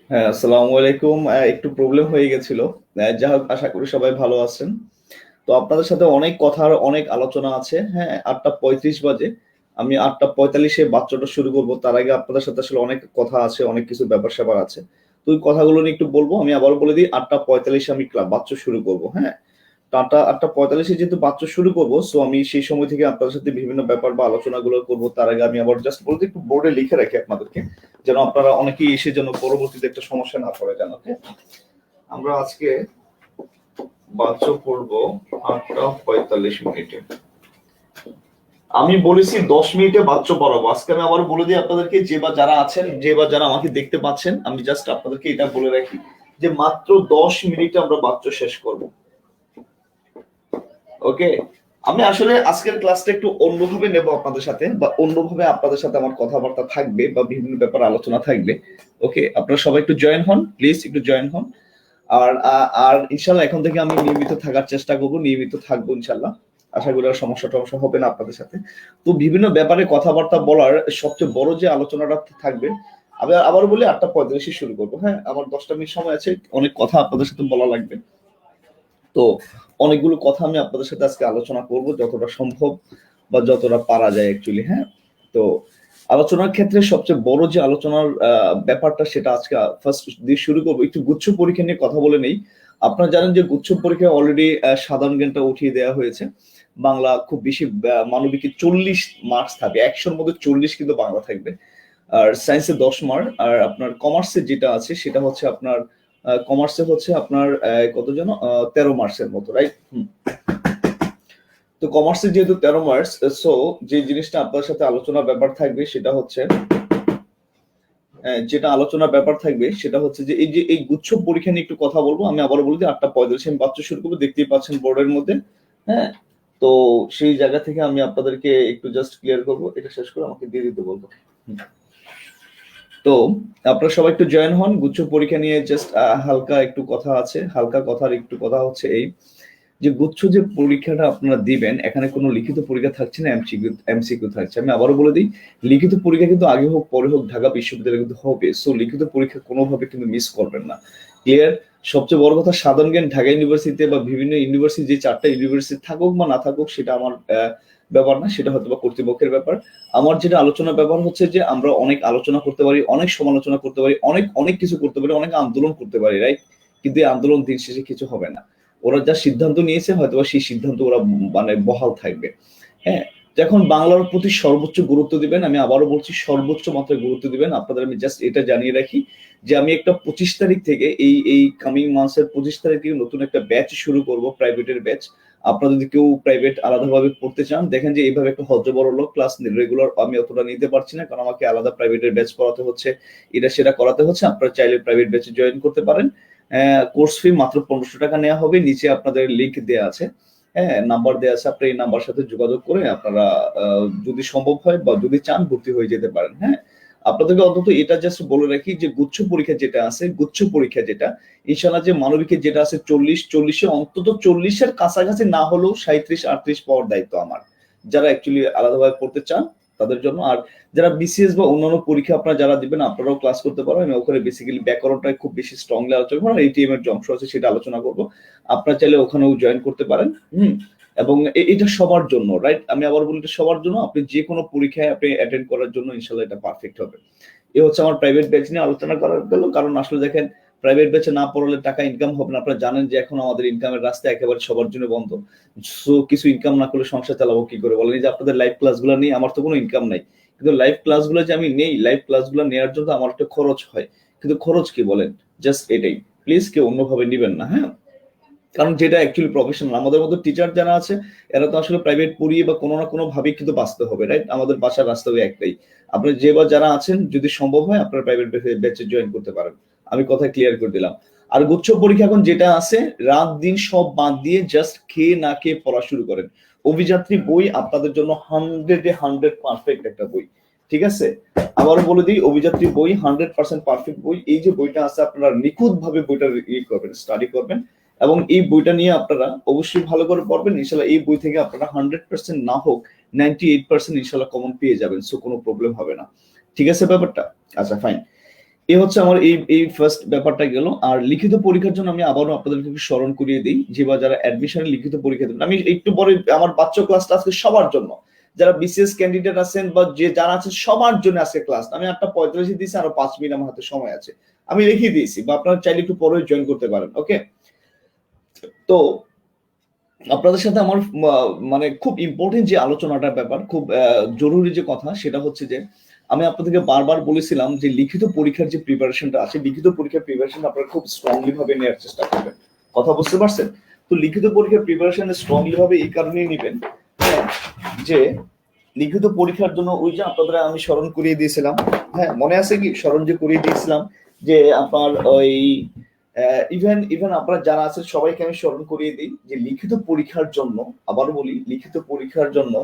হ্যাঁ, আসসালামু আলাইকুম। একটু প্রবলেম হয়ে গেছিল। যাই হোক, আশা করি সবাই ভালো আছেন। তো আপনাদের সাথে অনেক কথার অনেক আলোচনা আছে। হ্যাঁ, 8:35 বাজে। আমি 8:45-এ বাচ্চাটা শুরু করব। তার আগে আপনাদের সাথে আসলে অনেক কথা আছে, অনেক কিছু ব্যাপার-স্যাপার আছে। তো ওই কথাগুলো নিয়ে একটু বলব। আমি আবারও বলে দিই 8:45-এ আমি বাচ্চা শুরু করব। হ্যাঁ? তো 8:45-এ যেহেতু বাচ্চা শুরু করব, সো আমি সেই সময় থেকে আপনাদের সাথে বিভিন্ন ব্যাপার বা আলোচনাগুলো করব। তার আগে আমি আবার জাস্ট বলতে একটু বোর্ডে লিখে রাখি আপনাদেরকে। যেন আপনারা অনেকেই এসে যেন পরবর্তীতে একটা সমস্যা না পড়ে যান। ওকে? আমরা আজকে বাচ্চা পড়ব 8:45 মিনিটে। আমি বলেছি 10 মিনিটে বাচ্চা পড়াবো। আজকে আমি আবার বলে দিই আপনাদেরকে, যে বা যারা আছেন, যে বা যারা আমাকে দেখতে পাচ্ছেন, আমি জাস্ট আপনাদেরকে এটা বলে রাখি যে মাত্র 10 মিনিটে আমরা বাচ্চা শেষ করব। ওকে? আমি আসলে আজকের ক্লাসটা একটু অন্যভাবে নেব আপনাদের সাথে, বা অন্যভাবে আপনাদের সাথে আমার কথাবার্তা থাকবে বা বিভিন্ন ব্যাপারে আলোচনা থাকবে। ওকে? আপনারা সবাই একটু জয়েন হন, প্লিজ একটু জয়েন হন। আর ইনশাল্লাহ এখন থেকে আমি নিয়মিত থাকার চেষ্টা করব, নিয়মিত থাকবো ইনশাল্লাহ। আশা করি আর সমস্যা টমস্যা হবে না আপনাদের সাথে। তো বিভিন্ন ব্যাপারে কথাবার্তা বলার সবচেয়ে বড় যে আলোচনাটা থাকবে, আমি আবার বলি 8:45 শুরু করবো। হ্যাঁ, আমার 10টা মিনিট সময় আছে, অনেক কথা আপনাদের সাথে বলা লাগবে। তো অনেকগুলো কথা আমি আপনাদের সাথে আজকে আলোচনা করব, যতটা সম্ভব বা যতটা পারা যায় অ্যাকচুয়ালি। হ্যাঁ, তো আলোচনার ক্ষেত্রে সবচেয়ে বড় যে আলোচনার ব্যাপারটা, সেটা আজকে ফার্স্ট দিয়ে শুরু করবো। একটু গুচ্ছ পরীক্ষা নিয়ে কথা বলে নেই। আপনারা জানেন যে গুচ্ছ পরীক্ষা অলরেডি সাধারণ জ্ঞানটা উঠিয়ে দেওয়া হয়েছে। বাংলা খুব বেশি, মানবিকে 40 মার্কস থাকবে, 100-র মধ্যে 40 কিন্তু বাংলা থাকবে। আর সায়েন্সে 10 মার্ক, আর আপনার কমার্সে যেটা আছে সেটা হচ্ছে আপনার কমার্সে হচ্ছে আপনার কত যেন 13 মার্কসের মতো, রাইট? তো কমার্সে যেহেতু 13 মার্কস, সো যে জিনিসটা আপনার সাথে আলোচনার ব্যাপার থাকবে সেটা হচ্ছে যে এই গুচ্ছ পরীক্ষা নিয়ে একটু কথা বলবো। আমি আবারও বলি যে 8:45 আমি বাচ্চা শুরু করবো, দেখতেই পাচ্ছেন বোর্ডের মধ্যে। হ্যাঁ, তো সেই জায়গা থেকে আমি আপনাদেরকে একটু জাস্ট ক্লিয়ার করবো, এটা শেষ করে আমাকে দিয়ে দিতে বলবো। তো আপনারা সবাই একটু জয়েন হন। গুচ্ছ পরীক্ষা নিয়ে জাস্ট হালকা একটু কথা আছে, হালকা কথার একটু কথা হচ্ছে এই যে গুচ্ছ যে পরীক্ষাটা আপনারা দিবেন, এখানে কোনো লিখিত পরীক্ষা থাকছে না, এমসিকিউ থাকছে। আমি আবারও বলে দিই, লিখিত পরীক্ষা কিন্তু আগে হোক পরে হোক ঢাকা বিশ্ববিদ্যালয়ে কিন্তু হবে। সো লিখিত পরীক্ষা কোনোভাবে কিন্তু মিস করবেন না। ক্লিয়ার? সবচেয়ে বড় কথা, সাধারণ জ্ঞান ঢাকা ইউনিভার্সিটিতে বা বিভিন্ন ইউনিভার্সিটি, যে 4টা ইউনিভার্সিটি থাকুক বা না থাকুক, সেটা আমার ব্যাপার না, সেটা হয়তো বা কর্তৃপক্ষের ব্যাপার। আমার যেটা আলোচনার ব্যাপার হচ্ছে যে আমরা অনেক আলোচনা করতে পারি, অনেক সমালোচনা করতে পারি, অনেক অনেক কিছু করতে পারি, অনেক আন্দোলন করতে পারি, রাইট? কিন্তু এই আন্দোলন দিন শেষে কিছু হবে না। ওরা যা সিদ্ধান্ত নিয়েছে হয়তোবা সেই সিদ্ধান্ত ওরা মানে বহাল থাকবে। হ্যাঁ, তো এখন বাংলার প্রতি সর্বোচ্চ গুরুত্ব দিবেন। আমি আবারও বলছি, সর্বোচ্চ মাত্রায় গুরুত্ব দিবেন। আপনাদের আমি জাস্ট এটা জানিয়ে রাখি যে আমি একটা 25 তারিখ থেকে, এই কামিং মান্থের 25 তারিখ থেকে নতুন একটা ব্যাচ শুরু করব, প্রাইভেটের ব্যাচ। আপনারা যদি কেউ প্রাইভেট আলাদাভাবে পড়তে চান, দেখেন যে এইভাবে একটা হয্যবরল ক্লাস রেগুলার আমি অতটা নিতে পারছি না, কারণ আমাকে আলাদা প্রাইভেটের ব্যাচ পড়াতে হচ্ছে, এটা সেটা করাতে হচ্ছে। আপনারা চাইলে প্রাইভেট ব্যাচে জয়েন করতে পারেন। কোর্স ফি মাত্র 1500 টাকা নেওয়া হবে। নিচে আপনাদের লিংক দেওয়া আছে, হ্যাঁ, নাম্বার দেওয়া আছে। আপনি এই নাম্বার সাথে যোগাযোগ করে আপনারা যদি সম্ভব হয় বা যদি চান ভর্তি হয়ে যেতে পারেন। হ্যাঁ, আপনাদেরকে অন্তত এটা জাস্ট বলে রাখি যে গুচ্ছ পরীক্ষা যেটা আছে, গুচ্ছ পরীক্ষা যেটা ইনশাল্লাহ, যে মানবিকের যেটা আছে 40 অন্তত 40-এর কাছাকাছি না হলেও 37-38 পাওয়ার দায়িত্ব আমার, যারা অ্যাকচুয়ালি আলাদাভাবে পড়তে চান তাদের জন্য। আর যারা বিসিএস বা অন্যান্য পরীক্ষা আপনারা যারা দিবেন, আপনারাও ক্লাস করতে পারবেন। আমি ওখানে বেসিক্যালি ব্যাকরণটা খুব বেশি স্ট্রংলি আলোচনা করবো, আর এটিএম এর যে অংশ আছে সেটা আলোচনা করবো। আপনারা চাইলে ওখানেও জয়েন করতে পারেন। এবং এটা সবার জন্য, রাইট? আমি আবার বলি, এটা সবার জন্য। আপনি যে কোনো পরীক্ষায় আপনি অ্যাটেন্ড করার জন্য ইনশাল্লাহ এটা পারফেক্ট হবে। এ হচ্ছে আমার প্রাইভেট ব্যাচ নিয়ে আলোচনা করার গেল। কারণ আসলে দেখেন, প্রাইভেট ব্যাচে না পড়ালে টাকা ইনকাম হবে না। আপনারা জানেন যে এখন আমাদের ইনকামের রাস্তা একেবারে সবার জন্য বন্ধ। সো কিছু ইনকাম না করলে সংসার চালাবো কি করে বলেন? এই যে আপনাদের লাইভ ক্লাসগুলো নিয়ে আমার তো কোনো ইনকাম নাই, কিন্তু লাইভ ক্লাসগুলো যে আমি নেই, লাইভ ক্লাসগুলো নেওয়ার জন্য আমার একটা খরচ হয়। কিন্তু খরচ কি বলেন? জাস্ট এটাই। প্লিজ কেউ অন্যভাবে নিবেন না, হ্যাঁ? কারণ যেটা অ্যাকচুয়ালি প্রফেশনাল, আমাদের মতো টিচার যারা আছে, এরা তো আসলে প্রাইভেট পড়িয়ে বা কোনো না কোনো ভাবে কিন্তু বাঁচতে হবে, রাইট? আমাদের বাসার রাস্তা ওই একটাই। আপনি যে বা যারা আছেন, যদি সম্ভব হয় আপনারা প্রাইভেট ব্যাচে জয়েন করতে পারেন। আমি কথা ক্লিয়ার করে দিলাম। আর গুচ্ছ পরীক্ষা এখন যেটা আছে, রাত দিন সব বাদ দিয়ে জাস্ট খেয়ে না খেয়ে পড়া শুরু করেন। অভিযাত্রী বই আপনাদের জন্য 100-এ 100 পারফেক্ট একটা বই। ঠিক আছে? আবারও বলে দিই, অভিযাত্রী বই 100% পারফেক্ট বই। এই যে বইটা আছে, আপনারা নিখুঁত ভাবে বইটা করবেন, স্টাডি করবেন, এবং এই বইটা নিয়ে আপনারা অবশ্যই ভালো করে পড়বেন। ইনশাল্লাহ এই বই থেকে আপনারা 100% না হোক 98% ইনশাল্লাহ কমন পেয়ে যাবেন। সো কোনো প্রবলেম হবে না। ঠিক আছে ব্যাপারটা? আচ্ছা, ফাইন। এই হচ্ছে আমার এই ফার্স্ট ব্যাপারটা গেল। আর লিখিত পরীক্ষার জন্য আমি আবারও আপনাদেরকে একটু স্মরণ করিয়ে দিই যে বা যারা অ্যাডমিশনে লিখিত পরীক্ষা দেবেন, আমি একটু পরে আমার বাচ্চা ক্লাসটা আজকে সবার জন্য, যারা বিসিএস ক্যান্ডিডেট আছেন বা যে যারা আছেন সবার জন্য আজকে ক্লাস। আমি 8:45 দিয়েছি, আরো 5 মিনিট আমার হাতে সময় আছে, আমি রেখে দিয়েছি, বা আপনারা চাইলে একটু পরে জয়েন করতে পারেন। ওকে, তো আপনাদের সাথে আমার মানে খুব ইম্পর্টেন্ট যে আলোচনাটার ব্যাপার, খুব জরুরি যে কথা, সেটা হচ্ছে যে আমি আপনাদেরকে বারবার বলেছিলাম যে লিখিত পরীক্ষার যে প্রিপারেশনটা আছে, লিখিত পরীক্ষার প্রিপারেশন আপনারা খুব স্ট্রংলি ভাবে নেওয়ার চেষ্টা করবেন। কথা বুঝতে পারছেন? তো লিখিত পরীক্ষার প্রিপারেশন স্ট্রংলি ভাবে এই কারণেই নেবেন, হ্যাঁ, যে লিখিত পরীক্ষার জন্য ওই যে আপনাদের আমি স্মরণ করিয়ে দিয়েছিলাম, হ্যাঁ মনে আছে কি স্মরণ যে করিয়ে দিয়েছিলাম, যে আপনার ওই ইভেন আপনারা যারা আছেন সবাইকে আমি স্মরণ করিয়ে দিই যে লিখিত পরীক্ষার জন্য, আবার বলি লিখিত পরীক্ষার জন্য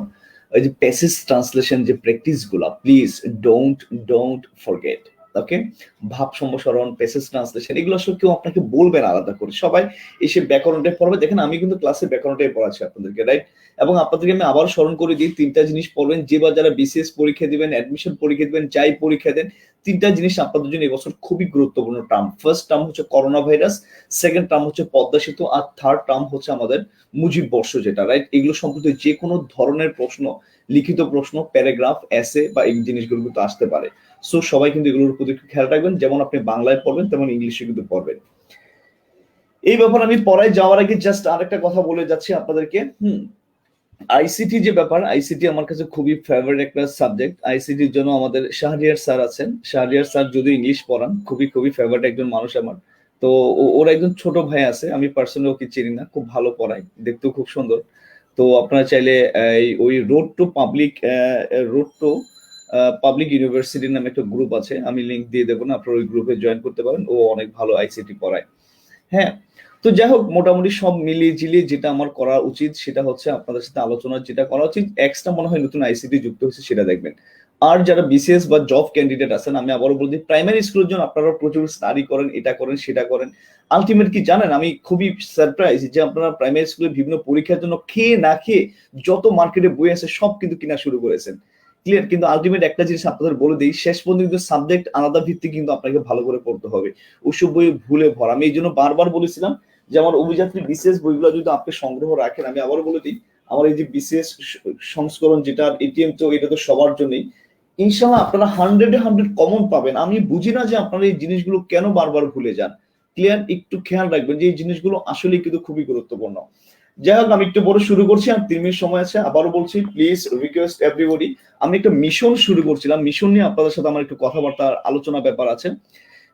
ওই যে প্যাসেজ ট্রান্সলেশন যে প্র্যাকটিস গুলা, প্লিজ ডোন্ট ফরগেট। ওকে, ভাব সম্প্রসারণ, প্যাসেজ ট্রান্সলেশন, এগুলো আসলে কেউ আপনাকে বলবে না আলাদা করে, সবাই এসে ব্যাকরণটাই পড়বে। দেখেন আমি কিন্তু ক্লাসে ব্যাকরণটাই পড়াচ্ছি আপনাদেরকে, রাইট? এবং আপনাদেরকে আমি আবার স্মরণ করে দিই, তিনটা জিনিস পড়বেন যে বা যারা বিসিএস পরীক্ষা দিবেন, অ্যাডমিশন পরীক্ষা দিবেন, যাই পরীক্ষা দেন, তিনটা জিনিস আপনাদের জন্য এবছর খুবই গুরুত্বপূর্ণ টার্ম। ফার্স্ট টার্ম হচ্ছে করোনা ভাইরাস, সেকেন্ড টার্ম হচ্ছে পদ্মা সেতু, আর থার্ড টার্ম হচ্ছে আমাদের মুজিব বর্ষ, যেটা রাইট। এগুলো সম্পর্কে যে কোনো ধরনের প্রশ্ন, লিখিত প্রশ্ন, প্যারাগ্রাফ, এসে বা এই জিনিসগুলো কিন্তু আসতে পারে। সো সবাই কিন্তু এগুলোর প্রতি একটু খেয়াল রাখবেন, যেমন আপনি বাংলায় পড়বেন তেমন ইংলিশে কিন্তু পড়বেন। এই ব্যাপার আমি পড়ায় যাওয়ার আগে জাস্ট আরেকটা কথা বলে যাচ্ছি আপনাদেরকে। আইসিটি যে ব্যাপার, আইসিটি আমার কাছে খুবই ফেভারিট একটা সাবজেক্ট। আইসিটির জন্য আমাদের শাহরিয়ার স্যার আছেন, শাহরিয়ার স্যার যদি ইংলিশ পড়ান, খুবই খুবই ফেভারিট একজন মানুষ আমার। তো ওর একজন ছোট ভাই আছে, আমি পার্সোনালি ওকে চিনি না, খুব ভালো পড়ায়, দেখতেও খুব সুন্দর। তো আপনারা চাইলে ওই রোড টু পাবলিক ইউনিভার্সিটি নামে একটা গ্রুপ আছে, আমি লিঙ্ক দিয়ে দেবো না, আপনারা ওই গ্রুপে জয়েন করতে পারেন, ও অনেক ভালো আইসিটি পড়ায়। হ্যাঁ, তো যাই হোক, মোটামুটি সব মিলিয়ে ঝিলিয়ে যেটা আমার করা উচিত সেটা হচ্ছে আপনাদের সাথে আলোচনা যেটা করা উচিত, এক্সট্রা মনে হয় নতুন আইসিটি যুক্ত হয়েছে সেটা দেখবেন। আর যারা বিসিএস বা জব ক্যান্ডিডেট আছেন, আমি আবারও বলছি প্রাইমারি স্কুলের জন্য আপনারা প্রচুর স্টাডি করেন, এটা করেন সেটা করেন। আলটিমেট কি জানেন, আমি খুবই সারপ্রাইজ যে আপনারা প্রাইমারি স্কুলে বিভিন্ন পরীক্ষার জন্য খেয়ে না খেয়ে যত মার্কেটে বই আছে সব কিন্তু কিনা শুরু করেছেন। ক্লিয়ার? কিন্তু আলটিমেট একটা জিনিস আপনাদের বলে দিই, শেষ পর্যন্ত কিন্তু সাবজেক্ট আলাদা ভিত্তিক কিন্তু আপনাকে ভালো করে পড়তে হবে। ওসব বই ভুলে ভরা, আমি এই জন্য বারবার বলেছিলাম যে আমার অভিযাত্রী বিশেষ বইগুলো যদি আপনি সংগ্রহ রাখেন, আমি আবারও বলে দিই, আমার এই যে বিশেষ সংস্করণ যেটা এটিএম, তো এটা তো সবার জন্যই, ইনশাল্লাহ আপনারা 100-এ 100 কমন পাবেন। আমি বুঝি না যে আপনারা এই জিনিসগুলো কেন বারবার ভুলে যান। ক্লিয়ার? একটু খেয়াল রাখবেন যে এই জিনিসগুলো আসলে কিন্তু খুবই গুরুত্বপূর্ণ। যাই হোক, আমি একটু বড় শুরু করছি, আর 3 মিনিট সময় আছে। আবারও বলছি, প্লিজ রিকোয়েস্ট এভরিবডি, আমি একটা মিশন শুরু করছিলাম, মিশন নিয়ে আপনাদের সাথে আমার একটু কথাবার্তা আলোচনা ব্যাপার আছে।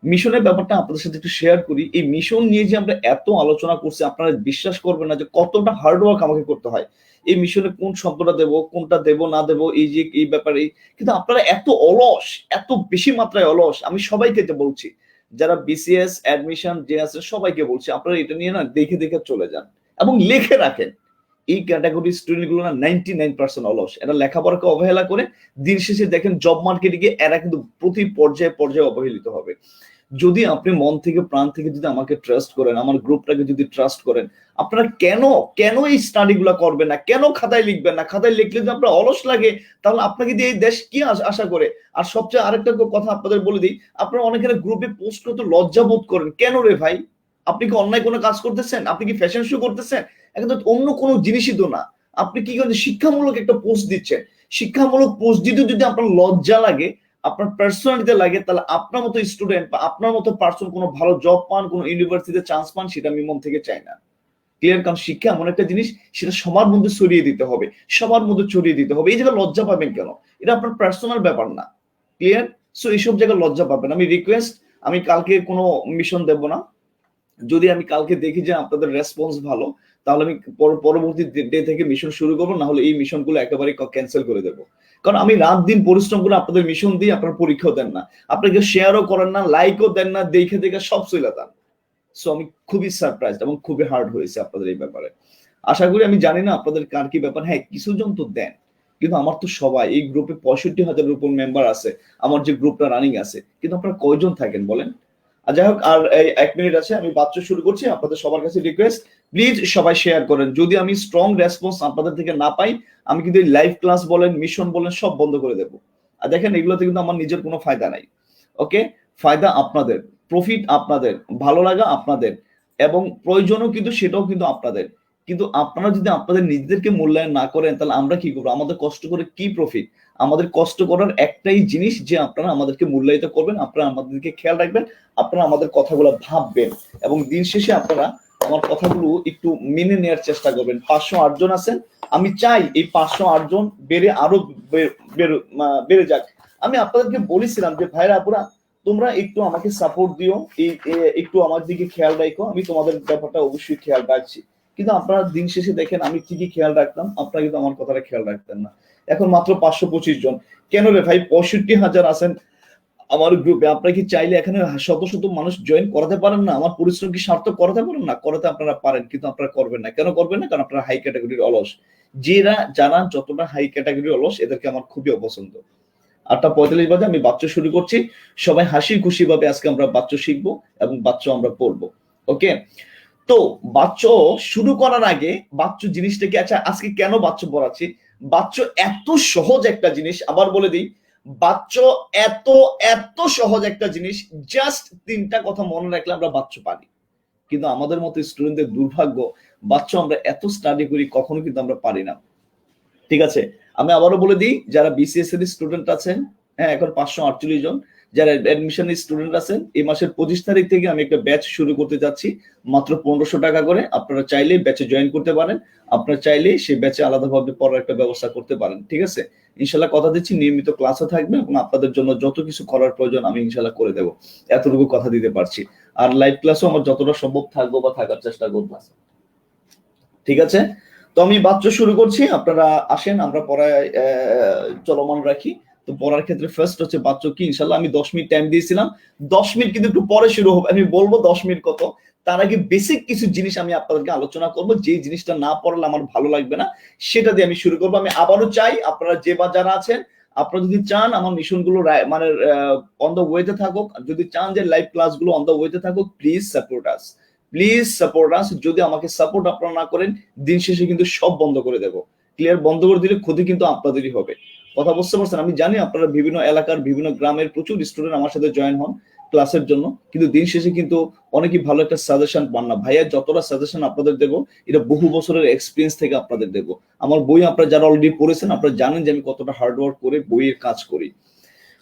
মিশনের ব্যাপারটা আপনাদের সাথে একটু শেয়ার করি। এই মিশন নিয়ে যে আমরা এত আলোচনা করছি, আপনারা বিশ্বাস করবেন না যে কতটা হার্ডওয়ার্ক আমাকে করতে হয় এই মিশনে, কোন শব্দটা দেব, কোনটা দেব না দেব, এই যে এই ব্যাপারে। কিন্তু আপনারা এত অলস, এত বেশি মাত্রায় অলস, আমি সবাইকে এটা বলছি, যারা বিসিএস অ্যাডমিশন যে আছে সবাইকে বলছি, আপনারা এটা নিয়ে না দেখে দেখে চলে যান এবং লিখে রাখেন। এই ক্যাটাগরি স্টুডেন্ট গুলো না 99% অলস, এরা লেখাপড়াকে অবহেলা করে, দিন শেষে দেখেন জব মার্কেটে গিয়ে এরা কিন্তু প্রতি পর্যায়ে পর্যায়ে অবহেলিত হবে। যদি আপনি মন থেকে প্রাণ থেকে যদি আমাকে ট্রাস্ট করেন, আমার গ্রুপটাকে যদি ট্রাস্ট করেন, আপনারা কেন কেন এই স্টাডি গুলা করবেন না, কেন খাতায় লিখবেন না? খাতায় লিখলে যদি আপনার অলস লাগে, তাহলে আপনাকে দিয়ে এই দেশ কি আশা করে? আর সবচেয়ে আরেকটা কথা আপনাদের বলে দিই, আপনারা অনেকের গ্রুপে পোস্ট করতে লজ্জা বোধ করেন, কেন রে ভাই? আপনি কি অন্যায় কোনো কাজ করতেছেন? আপনি কি ফ্যাশন শো করতেছেন? এখন তো অন্য কোনো জিনিসই তো না। আপনি কি করেন, শিক্ষামূলক একটা পোস্ট দিচ্ছেন, শিক্ষামূলক পোস্ট দিতে যদি আপনার লজ্জা লাগে, আপনার পার্সোনালিতে লাগে, তাহলে আপনার মতো স্টুডেন্ট বা আপনার মতো পার্সন কোনো ভালো জব পান, কোনো ইউনিভার্সিটিতে চান্স পান, সেটা আমি মন থেকে চাই না। ক্লিয়ার? কারণ শিক্ষা এমন একটা জিনিস, সেটা সবার মধ্যে ছড়িয়ে দিতে হবে, সবার মধ্যে ছড়িয়ে দিতে হবে। এই জায়গায় লজ্জা পাবেন কেন? এটা আপনার পার্সোনাল ব্যাপার না। ক্লিয়ার? সো এইসব জায়গায় লজ্জা পাবেন। আমি রিকোয়েস্ট, আমি কালকে কোনো মিশন দেব না। যদি আমি কালকে দেখি যে আপনাদের রেসপন্স ভালো, তাহলে আমি পরবর্তী ডে থেকে মিশন শুরু করবো, না হলে এই মিশনগুলো একেবারে ক্যান্সেল করে দেবো। কারণ আমি রাত দিন পরিশ্রম করে আপনাদের মিশন দিই, আপনার পরীক্ষাও দেন না, আপনাকে শেয়ারও করেন না, লাইকও দেন না, দেখে দেখে সব চলে যান। সো আমি খুবই সারপ্রাইজ এবং খুবই হার্ড হয়েছে আপনাদের এই ব্যাপারে। আশা করি, আমি জানি না আপনাদের কার কি ব্যাপার, হ্যাঁ কিছু জন তো দেন, কিন্তু আমার তো সবাই এই গ্রুপে 65,000-এর উপর মেম্বার আছে, আমার যে গ্রুপটা রানিং আছে, কিন্তু আপনারা কয়জন থাকেন বলেন? আর যাই হোক, আর এই 1 মিনিট আছে, আমি বাচ্চা শুরু করছি। আপনাদের সবার কাছে রিকোয়েস্ট, প্লিজ সবাই শেয়ার করেন। যদি আমি স্ট্রং রেসপন্স আপনাদের থেকে না পাই, আমি কিন্তু এই লাইভ ক্লাস বলেন, মিশন বলেন, সব বন্ধ করে দেবো। আর দেখেন, এগুলোতে কিন্তু আমার নিজের কোনো ফায়দা নাই। ওকে, ফায়দা আপনাদের, প্রফিট আপনাদের, ভালো লাগা আপনাদের, এবং প্রয়োজনও কিন্তু সেটাও কিন্তু আপনাদের। কিন্তু আপনারা যদি আপনাদের নিজেদেরকে মূল্যায়ন না করেন তাহলে আমরা কি করবো? আমাদের কষ্ট করে কি প্রফিট? আমাদের কষ্ট করার একটাই জিনিস যে আপনারা আমাদেরকে মূল্যায়িত করবেন, আপনারা আমাদেরকে খেয়াল রাখবেন, আপনারা আমাদের কথাগুলো ভাববেন, এবং দিন শেষে আপনারা আমার কথাগুলো একটু মেনে নেওয়ার চেষ্টা করবেন। 508 জন আছেন, আমি চাই এই 508 জন বেড়ে আরো বেড়ে যাক। আমি আপনাদেরকে বলেছিলাম যে ভাইরা আপুরা, তোমরা একটু আমাকে সাপোর্ট দিও, একটু আমার দিকে খেয়াল রাখো, আমি তোমাদের ব্যাপারটা অবশ্যই খেয়াল রাখছি। কিন্তু আপনারা দিন শেষে দেখেন আমি ঠিকই খেয়াল রাখতাম, আপনারা কিন্তু আমার কথাটা খেয়াল রাখতেন না। এখন মাত্র 525 জন। কেন রে ভাই? 65,000 আছেন আমার গ্রুপে, আপনারা কি চাইলে এখানে শত শত মানুষ জয়েন করাতে পারেন না? আমার পরিশ্রম কি সার্থক করাতে পারেন না? করাতে আপনারা পারেন, কিন্তু আপনারা করবেন না। কেন করবেন না? কারণ আপনারা হাই ক্যাটাগরির অলস। যারা যতটা হাই ক্যাটাগরির অলস, এদেরকে আমার খুবই অপছন্দ। 8:45 বাজে, আমি বাচ্চা শুরু করছি। সবাই হাসি খুশি ভাবে আজকে আমরা বাচ্চা শিখবো এবং বাচ্চা আমরা পড়বো। ওকে, তো বাচ্চা শুরু করার আগে বাচ্চা জিনিসটাকে, আচ্ছা আজকে কেন বাচ্চা পড়াচ্ছি? বাচ্চা এত সহজ একটা জিনিস, আবার বলে দিই, বাচ্চা এত এত সহজ একটা জিনিস, জাস্ট 3টা কথা মনে রাখলে আমরা বাচ্চা পারি। কিন্তু আমাদের মতো স্টুডেন্টদের দুর্ভাগ্য, বাচ্চা আমরা এত স্টাডি করি কখনো কিন্তু আমরা পারি না। ঠিক আছে, আমি আবারও বলে দিই, যারা বিসিএস এর স্টুডেন্ট আছেন, হ্যাঁ এখন 548 জন, যারা অ্যাডমিশন স্টুডেন্ট আছেন, এই মাসের 25 তারিখ থেকে আমি একটা ব্যাচ শুরু করতে যাচ্ছি, মাত্র 1500 টাকা করে। আপনারা চাইলে ব্যাচে জয়েন করতে পারেন, আপনারা চাইলে সেই ব্যাচে আলাদাভাবে পড়ার একটা ব্যবস্থা করতে পারেন। ঠিক আছে, ইনশাল্লাহ কথা দিচ্ছি নিয়মিত ক্লাসও থাকবে, এবং আপনাদের জন্য যত কিছু করার প্রয়োজন আমি ইনশাল্লাহ করে দেবো, এতটুকু কথা দিতে পারছি। আর লাইভ ক্লাসও আমার যতটা সম্ভব থাকবো বা থাকার চেষ্টা করবো। ঠিক আছে, তো আমি বাচ্চা শুরু করছি, আপনারা আসেন আমরা পড়ায় চলমান রাখি। তো পড়ার ক্ষেত্রে ফার্স্ট হচ্ছে বাচ্চা কি, ইনশাল্লাহ আমি 10 মিনিট টাইম দিয়েছিলাম, 10 মিনিট কিন্তু একটু পরে শুরু হবে, আমি বলবো 10 মিনিট কত। তার আগে বেসিক কিছু জিনিস আমি আপনাদেরকে আলোচনা করব, যে জিনিসটা না পড়লে আমার ভালো লাগবে না, সেটা দিয়ে আমি শুরু করবো। আমি আবারও চাই আপনারা যে বা যারা আছেন, আপনারা যদি চান আমার মিশনগুলো মানে অন দ্য ওয়েতে থাকুক, যদি চান যে লাইভ ক্লাসগুলো অন দ্য ওয়েতে থাকুক, please support us, please support us. যদি আমাকে সাপোর্ট আপনারা না করেন, দিন শেষে কিন্তু সব বন্ধ করে দেব। ক্লিয়ার? বন্ধ করে দিলে ক্ষতি কিন্তু আপনাদেরই হবে। কথা বুঝতে পারছেন? আমি জানি আপনারা বিভিন্ন এলাকার বিভিন্ন গ্রামের প্রচুর স্টুডেন্ট আমার সাথে জয়েন হন ক্লাসের জন্য, কিন্তু দিন শেষে কিন্তু অনেকেই ভালো একটা সাজেশন পান না। ভাইয়া যতটা সাজেশন আপনাদের দেবো, এটা বহু বছরের এক্সপিরিয়েন্স থেকে আপনাদের দেবো। আমার বই আপনারা যারা অলরেডি পড়েছেন, আপনারা জানেন যে আমি কতটা হার্ডওয়ার্ক করে বইয়ের কাজ করি।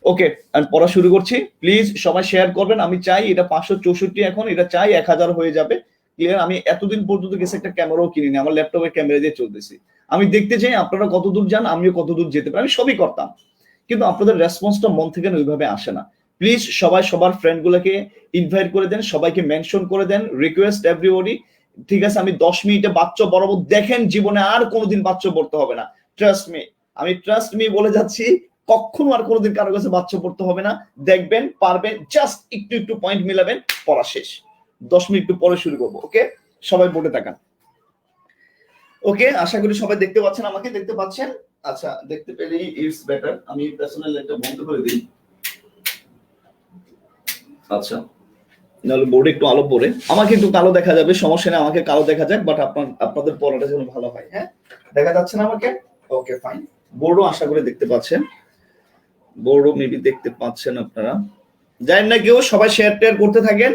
ওকে, আমি পড়া শুরু করছি। প্লিজ সবাই শেয়ার করবেন। আমি চাই এটা 564, এখন এটা চাই 1000 হয়ে যাবে। ক্লিয়ার? আমি এতদিন পর্যন্ত গেছে একটা ক্যামেরাও কিনিনি, আমার ল্যাপটপের ক্যামেরা দিয়ে চলতেছি। আমি দেখতে চাই আপনারা কতদূর যান, আমিও কতদূর যেতে পারি। আমি সবই করতাম, কিন্তু আপনাদের রেসপন্সটা মন থেকে ওইভাবে আসে না। প্লিজ সবাই সবার ফ্রেন্ড গুলোকে ইনভাইট করে দেন, সবাইকে মেনশন করে দেন, রিকোয়েস্ট এভরিবডি। ঠিক আছে, আমি 10 মিনিটে বাচ্চা বরাবর দেখেন, জীবনে আর কোনোদিন বাচ্চা পড়তে হবে না, ট্রাস্ট মি। আমি ট্রাস্ট মি বলে যাচ্ছি, কখনো আর কোনোদিন কারো কাছে বাচ্চা পড়তে হবে না। দেখবেন, পারবেন, জাস্ট একটু একটু পয়েন্ট মিলাবেন, পড়া শেষ। 10 মিনিট পরে শুরু করবো। ওকে, সবাই বোর্ডে তাকান। ওকে, আশা করি সবাই দেখতে পাচ্ছেন, আমাকে দেখতে পাচ্ছেন? আচ্ছা, দেখতে পেলেই ইটস বেটার। আমি পার্সোনাল লাইটটা বন্ধ করে দিই। আচ্ছা, নাহলে বোর্ডে একটু আলো পড়ে, আমাকে একটু কালো দেখা যাবে, সমস্যা নেই, আমাকে কালো দেখা যাক, বাট আপনাদের পড়াটা যেন ভালো হয়। হ্যাঁ, দেখা যাচ্ছে না আমাকে? Okay fine. বোর্ডও আশা করি দেখতে পাচ্ছেন, বোর্ডও মেবি দেখতে পাচ্ছেন আপনারা। জানেন না কেউ, সবাই শেয়ার টেয়ার করতে থাকেন।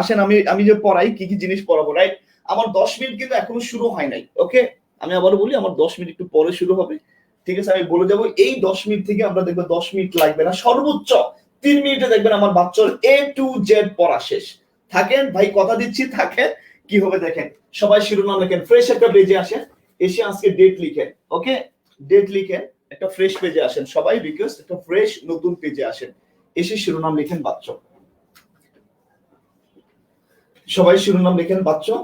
আসেন, আমি যে পড়াই, কি কি জিনিস পড়াবো, রাইট? আমার 10 মিনিট কিন্তু এখনো শুরু হয় নাই। ওকে, আমি আবারও বলি, আমার 10 মিনিট একটু পরে শুরু হবে। ঠিক আছে, আমি বলে দেবো এই 10 মিনিট থেকে আমরা দেখবো 10 মিনিট লাগবে না, সর্বোচ্চ 3 মিনিটে দেখবেন আমার বাচ্চার A to Z পড়া শেষ। থাকেন ভাই, কথা দিচ্ছি, থাকেন। কি হবে দেখেন, সবাই শিরোনাম লেখেন, ফ্রেশ একটা পেজে আসেন, এসে আজকে ডেট লিখেন। ওকে, ডেট লিখেন, একটা ফ্রেশ পেজে আসেন সবাই, রিকোয়েস্ট একটা ফ্রেশ নতুন পেজে আসেন, এসে শিরোনাম লিখেন বাচ্চা। সবাই শিরোনাম লিখেন বাচ্চা।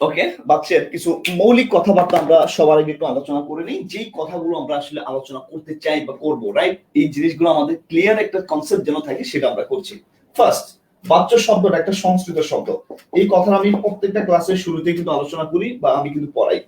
ওকে, বাচ্চার কিছু মৌলিক কথাবার্তা আমরা সবার আগে একটু আলোচনা করে নিই, যেই কথাগুলো আমরা আসলে আলোচনা করতে চাই বা করবো, রাইট? এই জিনিসগুলো আমাদের ক্লিয়ার একটা কনসেপ্ট যেন থাকে, সেটা আমরা করছি। ফার্স্ট, বাচ্চা শব্দটা একটা সংস্কৃত শব্দ। এই কথা আমি প্রত্যেকটা ক্লাসের শুরুতে কিন্তু আলোচনা করি বা আমি কিন্তু পড়াই।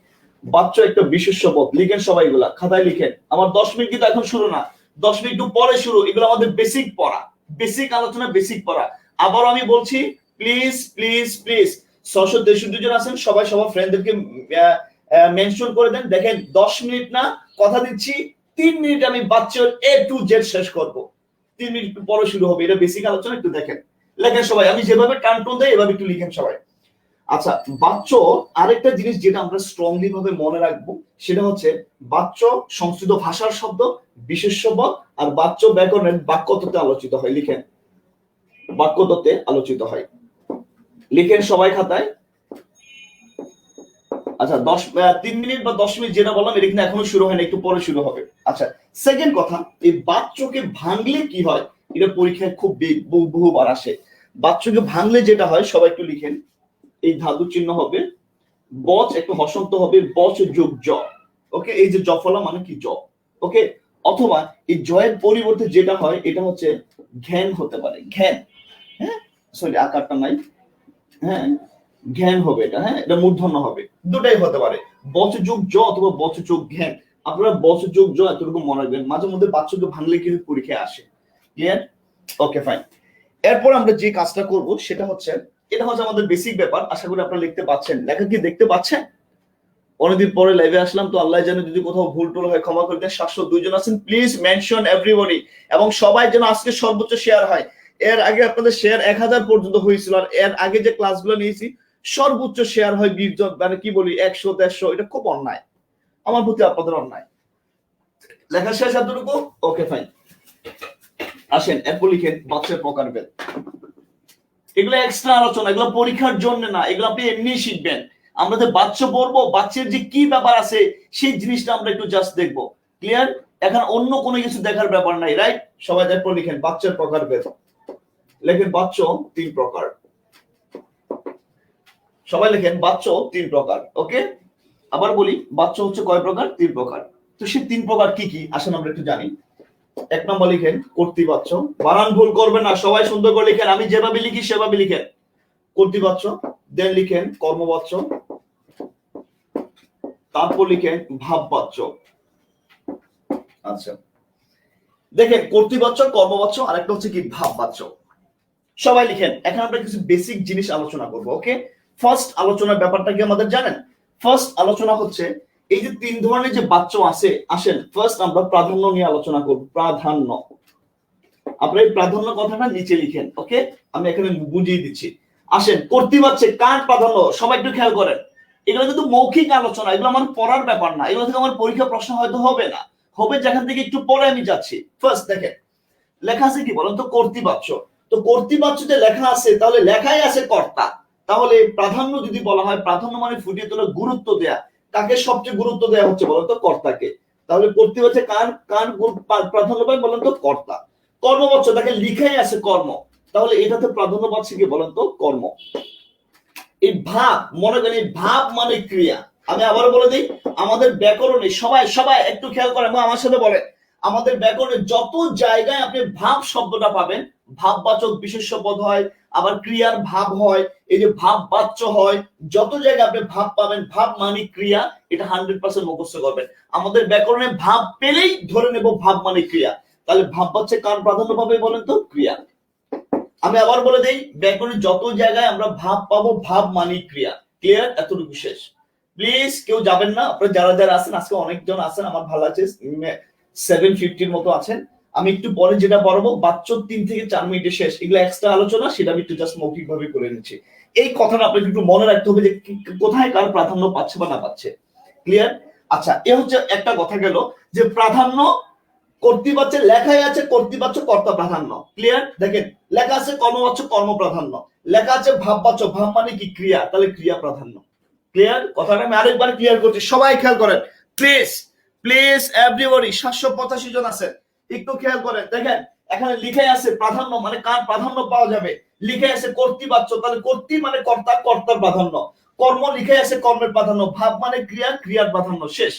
বাচ্চা একটা বিশেষ শব্দ, লিখেন সবাই, এগুলা খাতায় লিখেন। আমার 10 মিনিট কিন্তু এখন শুরু না, 10 মিনিট একটু পরে শুরু। এগুলো আমাদের বেসিক পড়া, বেসিক আলোচনা, বেসিক পড়া। আবার আমি বলছি, প্লিজ প্লিজ প্লিজ, 663 জন আছেন, সবাই সবার ফ্রেন্ডদেরকে মেনশন করে দেন। দেখেন 10 মিনিট না, কথা দিচ্ছি 3 মিনিট আমি বাচ্চার A to Z শেষ করব। 3 মিনিট একটু পরে শুরু হবে, এটা বেসিক আলোচনা, একটু দেখেন লেখেন সবাই, আমি যেভাবে টানটন দেই এভাবে একটু লিখেন সবাই। আচ্ছা, বাচ্য আরেকটা জিনিস যেটা আমরা স্ট্রংলি ভাবে মনে রাখবো সেটা হচ্ছে বাচ্য সংস্কৃত ভাষার শব্দ, বিশেষ্য পদ আর বাচ্য ব্যাকরণের বাক্যতত্ত্বে আলোচিত হয়। লিখেন বাক্যতত্ত্বে আলোচিত হয়, লিখেন সবাই খাতায়। আচ্ছা 3 মিনিট বা 10 মিনিট যেটা বললাম এটা কিন্তু এখনো শুরু হয়নি, একটু পরে শুরু হবে। আচ্ছা, সেকেন্ড কথা, এই বাচ্যকে ভাঙলে কি হয়, এটা পরীক্ষায় খুব বহুবার আসে। বাচ্যকে ভাঙলে যেটা হয় সবাই একটু লিখেন, এই ধাতু চিহ্ন হবে, বচ একটু হসন্ত হবে, বচ যোগ জ। ওকে, এই যে জফলা মানে কি জ। ওকে, অথবা এই জয়ের পরিবর্তে যেটা হয় এটা হচ্ছে ঘ্যান হতে পারে, ঘ্যান। হ্যাঁ সরি আকারটা নাই, হ্যাঁ ঘ্যান হবে এটা, হ্যাঁ এটা মূর্ধন্য হবে, দুটাই হতে পারে, বচ যোগ জ অথবা বচ যোগ ঘ্যান। আপনারা বচ যোগ জ এতটুকু মনে রাখবেন, মাঝে মধ্যে বাচ্চাকে ভাঙলে কিন্তু পরীক্ষায় আসে। ক্লিয়ার? Okay fine. এরপর আমরা যে কাজটা করব সেটা হচ্ছে, এটা হচ্ছে আমাদের বেসিক ব্যাপার, আশা করি আপনারা লিখতে পাচ্ছেন, লেখা কি দেখতে পাচ্ছেন? অনেকদিন পরে লাইভে আসলাম, তো আল্লাহ জানে যদি কোথাও ভুল টুল হয় ক্ষমা করে দেন। 702 জন আছেন, প্লিজ মেনশন এভরিবডি, এবং সবাই যেন আজকে সর্বোচ্চ শেয়ার হয়। এর আগে আপনাদের শেয়ার 1000 পর্যন্ত হয়েছিল, আর এর আগে যে ক্লাসগুলো নিয়েছি সর্বোচ্চ শেয়ার হয় 20 জন, মানে কি বলি 100 150, এটা খুব অন্যায় আমার প্রতি, আপনাদের অন্যায়। লেখা শেষ এতটুকু? Okay fine. আসেন এরপর লিখেন বাচ্চার প্রকারভেদ। এগুলো এক্সট্রা আলোচনা, এগুলো পরীক্ষার জন্য না, এগুলো আপনি এমনি শিখবেন। আমরা যে বাচ্চা পড়বো, বাচ্চার যে কি ব্যাপার আছে সেই জিনিসটা আমরা একটু জাস্ট দেখবো। ক্লিয়ার? এখন অন্য কোনো কিছু দেখার ব্যাপার নাই, রাইট? সবাই এরপর লিখেন বাচ্চার প্রকারভেদ। লেখেন বাচ্চা 3 প্রকার। সবাই লেখেন বাচ্চা 3 প্রকার। ওকে, আবার বলি, বাচ্চা হচ্ছে কয় প্রকার? 3 প্রকার। তো সেই 3 প্রকার কি কি আসেন আমরা একটু জানি। 1 নম্বর লিখেন কর্তৃবাচ্য, বানান ভুল করবেন না, সবাই সুন্দর করে লিখেন, আমি যেভাবে লিখি সেভাবে লিখেন। কর্তৃবাচ্য, দেন লিখেন কর্মবাচ্য, তারপর লিখেন ভাববাচ্য। আচ্ছা দেখেন, কর্তৃবাচ্য, কর্মবাচ্য, আরেকটা হচ্ছে কি ভাববাচ্য। সবাই লিখেন। এখন আমরা কিছু বেসিক জিনিস আলোচনা করব। ওকে, ফার্স্ট আলোচনার ব্যাপারটা কি আমাদের জানেন? ফার্স্ট আলোচনা হচ্ছে এই যে 3 ধরনের যে বাচ্য আছে, আসেন ফার্স্ট আমরা প্রাধান্য নিয়ে আলোচনা করব। প্রাধান্য, আপনারা এই প্রাধান্য কথাটা নিচে লিখেন। ওকে, আমি এখানে বুঝিয়ে দিচ্ছি। আসেন, কর্তৃবাচ্যে কার প্রাধান্য সবাই একটু খেয়াল করেন। এগুলো কিন্তু মৌখিক আলোচনা, এগুলো আমার পড়ার ব্যাপার না, এগুলো থেকে আমার পরীক্ষা প্রশ্ন হয়তো হবে না, হবে যেখান থেকে একটু পরে আমি যাচ্ছি। ফার্স্ট দেখেন লেখা আছে কি বলেন তো, কর্তৃবাচ্য। তো কর্তৃবাচ্যতে লেখা আছে, তাহলে লেখাই আছে কর্তা, তাহলে প্রাধান্য যদি বলা হয়, প্রাধান্য মানে ফুটিয়ে তোলা, গুরুত্ব দেয়া। কাকে সবচেয়ে গুরুত্ব দেয়া হচ্ছে বলেন তো? কর্তাকে। তাহলে কর্তৃবাচ্যে কার কার প্রাধান্য পায় বলেন তো? কর্তা। কর্মবাচ্য, তাকে লিখাই আছে কর্ম, তাহলে এটাতে প্রাধান্য পাচ্ছে কি বলেন তো? কর্ম। এই ভাব, মনে করেন এই ভাব মানে ক্রিয়া। আমি আবার বলে দিই, আমাদের ব্যাকরণে সবাই সবাই একটু খেয়াল করেন এবং আমার সাথে বলেন, আমাদের ব্যাকরণে যত জায়গায় আপনি ভাব শব্দটা পাবেন, ভাববাচক বিশেষ্য পদ হয়, আবার ক্রিয়ার ভাব হয়, এই যে ভাব বাচ্য হয়, যত জায়গায় আপনি ভাব পাবেন, ভাব মানে ক্রিয়া, এটা 100% মুখস্থ করবেন। আমাদের ব্যাকরণে ভাব পেলেই ধরে নেব ভাব মানে ক্রিয়া, তাহলে ভাব বাচ্চে কার প্রাধান্য পাবে বলেন তো? ক্রিয়া। আমি আবার বলে দেই, ব্যাকরণে যত জায়গায় আমরা ভাব পাবো, ভাব মানে ক্রিয়া। ক্লিয়ার? এতটুকু শেষ। প্লিজ কেউ যাবেন না, আপনারা যারা যারা আছেন, আজকে অনেকজন আছেন, আমার ভালো আছে, 750 মতো আছেন। আমি একটু পরে যেটা পড়াবো বাচ্চ 3 থেকে 4 মিনিটে শেষ, এগুলো এক্সট্রা আলোচনা, সেটা আমি একটু জাস্ট মৌখিক ভাবে করে নিচ্ছি। এই কথাটা আপনাকে একটু মনে রাখতে হবে যে কোথায় কার প্রাধান্য পাচ্ছে বা না পাচ্ছে। ক্লিয়ার? আচ্ছা, এ হচ্ছে একটা কথা গেল যে প্রাধান্য কর্তৃবাচ্যে লেখাই আছে কর্তৃবাচ্য কর্তা প্রাধান্য। ক্লিয়ার? দেখেন লেখা আছে কর্মবাচ্য কর্ম প্রাধান্য, লেখা আছে ভাববাচ্য, ভাব মানে কি ক্রিয়া, তাহলে ক্রিয়া প্রাধান্য। ক্লিয়ার? কথাটা আমি আরেকবার ক্লিয়ার করছি, সবাই খেয়াল করেন প্লিজ, প্লিজ এভরিবডি। 785 জন আছে, একটু খেয়াল করেন। দেখেন এখানে লিখে আছে প্রাধান্য মানে কার প্রাধান্য পাওয়া যাবে, লিখে আছে কর্তৃবাচ্য, তাহলে কর্তৃ মানে কর্তা, কর্তার প্রাধান্য। কর্ম লিখে আছে কর্মের প্রাধান্য, ভাব মানে ক্রিয়া, ক্রিয়ার প্রাধান্য। শেষ।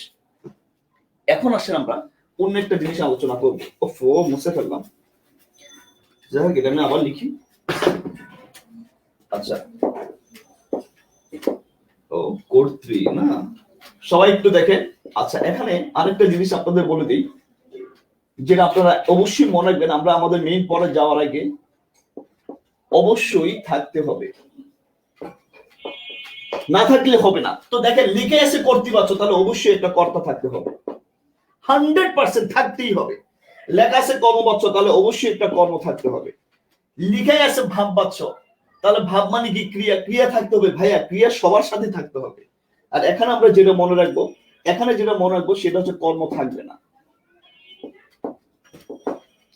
এখন আসেন আমরা অন্য একটা জিনিস আলোচনা করবো। ওফো, মুছে ফেললাম, যাই হোক এটা আমি আবার লিখি। আচ্ছা, ও কর্তৃ না, সবাই একটু দেখেন। আচ্ছা, এখানে আরেকটা জিনিস আপনাদের বলে দিই, যেটা আপনারা অবশ্যই মনে রাখবেন, আমরা আমাদের মেইন পড়ে যাওয়ার আগে অবশ্যই থাকতে হবে, না থাকলে হবে না। তো দেখেন লিখে আছে কর্তৃবাচ্য, তাহলে অবশ্যই একটা কর্তা থাকতে হবে, 100% থাকতেই হবে। লেখা আছে কর্মবাচ্য, তাহলে অবশ্যই একটা কর্ম থাকতে হবে। লিখাই আছে ভাববাচ্য, তাহলে ভাব মানে কি ক্রিয়া, ক্রিয়া থাকতে হবে ভাইয়া, ক্রিয়া সবার সাথে থাকতে হবে। আর এখানে আমরা যেটা মনে রাখবো, এখানে যেটা মনে রাখবো সেটা হচ্ছে কর্ম থাকবে না।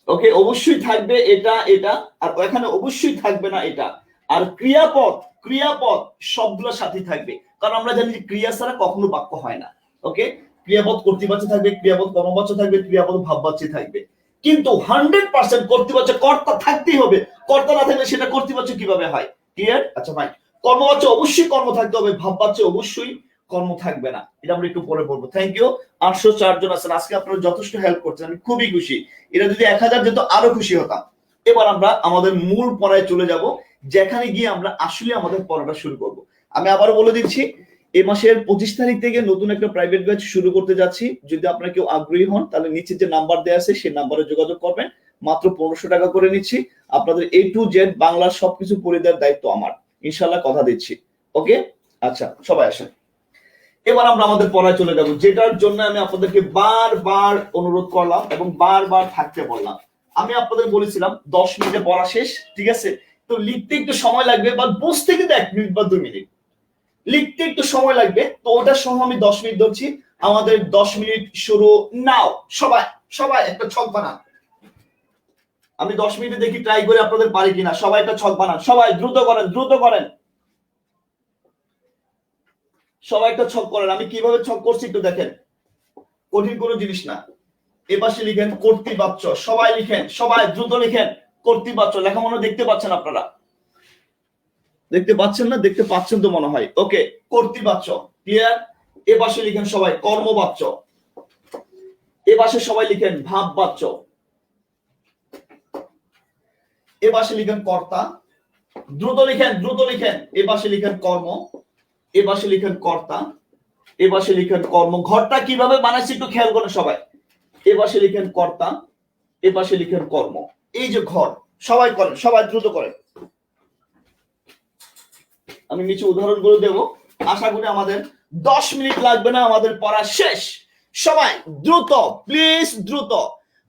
ওকে, অবশ্যই থাকবে এটা এটা, আর এখানে অবশ্যই থাকবে না এটা। আর ক্রিয়াপদ, ক্রিয়াপদ সবগুলোর সাথে থাকবে, কারণ আমরা জানি যে ক্রিয়া ছাড়া কখনো বাক্য হয় না। ওকে, ক্রিয়াপদ কর্তৃবাচ্য থাকবে, ক্রিয়াপদ কর্মবাচ্য থাকবে, ক্রিয়াপদ ভাববাচ্য থাকবে। কিন্তু 100% কর্তৃবাচ্য কর্তা থাকতেই হবে, কর্তা না থাকলে সেটা কর্তৃবাচ্য কিভাবে হয়? ক্লিয়ার? আচ্ছা ভাই, কর্মবাচ্য অবশ্যই কর্ম থাকতে হবে, ভাববাচ্য অবশ্যই কর্ম থাকবে না। এটা আমরা একটু পরে বলবো। Thank you. 804 জন আছেন, আজকে আপনারা যথেষ্ট হেল্প করছেন, আমি খুবই খুশি। এটা যদি 1000 যেত আরো খুশি হতাম। এবার আমরা আমাদের মূল পড়ায় চলে যাব, যেখানে গিয়ে আমরা আসলে আমাদের পড়াটা শুরু করব। আমি আবারও বলে দিচ্ছি, এই মাসের 25 তারিখ থেকে নতুন একটা প্রাইভেট ব্যাচ শুরু করতে যাচ্ছি। যদি আপনারা কেউ আগ্রহী হন তাহলে নিচে যে নাম্বার দেওয়া আছে সেই নাম্বারে যোগাযোগ করবেন। মাত্র 1500 টাকা করে নিচ্ছি, আপনাদের A to Z বাংলার সবকিছু পড়ে দেওয়ার দায়িত্ব আমার, ইনশাআল্লাহ কথা দিচ্ছি। ওকে, আচ্ছা সবাই আসেন। এবার আমরা আমাদের পড়ায় চলে যাব, যেটার জন্য আমি আপনাদেরকে বারবার অনুরোধ করলাম এবং বারবার থাকতে বললাম। আমি আপনাদের বলেছিলাম 10 মিনিটে পড়া শেষ, ঠিক আছে? তো লিখতে একটু সময় লাগবে, বা বুঝতে কিন্তু 1 মিনিট বা 2 মিনিট, লিখতে একটু সময় লাগবে। তো ওটার সহ আমি 10 মিনিট ধরছি। আমাদের 10 মিনিট শুরু নাও। সবাই সবাই একটা ছক বানান। আমি 10 মিনিটে দেখি ট্রাই করে আপনাদের পারি কিনা। সবাই একটা ছক বানান, সবাই দ্রুত করেন, দ্রুত করেন, সবাই একটা ছক করেন। আমি কিভাবে ছক করছি একটু দেখেন, কঠিন কোনো জিনিস না। এপাশে লিখেন কর্তৃবাচ্য, সবাই লিখেন, সবাই দ্রুত লিখেন কর্তৃবাচ্য। লেখা মনে দেখতে পাচ্ছেন আপনারা? দেখতে পাচ্ছেন না? দেখতে পাচ্ছেন তো মনে হয়। ওকে, কর্তৃবাচ্য ক্লিয়ার। এপাশে লিখেন সবাই কর্মবাচ্য, এপাশে সবাই লিখেন ভাববাচ্য, এপাশে লিখেন কর্তা, দ্রুত লিখেন, দ্রুত লিখেন। এপাশে লিখেন কর্ম, এপাশে লিখেন কর্তা, এপাশে লিখেন কর্ম। ঘরটা কিভাবে বানাইছি একটু খেয়াল করেন সবাই। এপাশে লিখেন কর্তা, এপাশে লিখেন কর্ম। এই যে ঘর, সবাই করেন, সবাই দ্রুত করেন। আমি নিচে উদাহরণগুলো দেব। আশা করি আমাদের 10 মিনিট লাগবে না, আমাদের পড়া শেষ। সবাই দ্রুত, প্লিজ দ্রুত।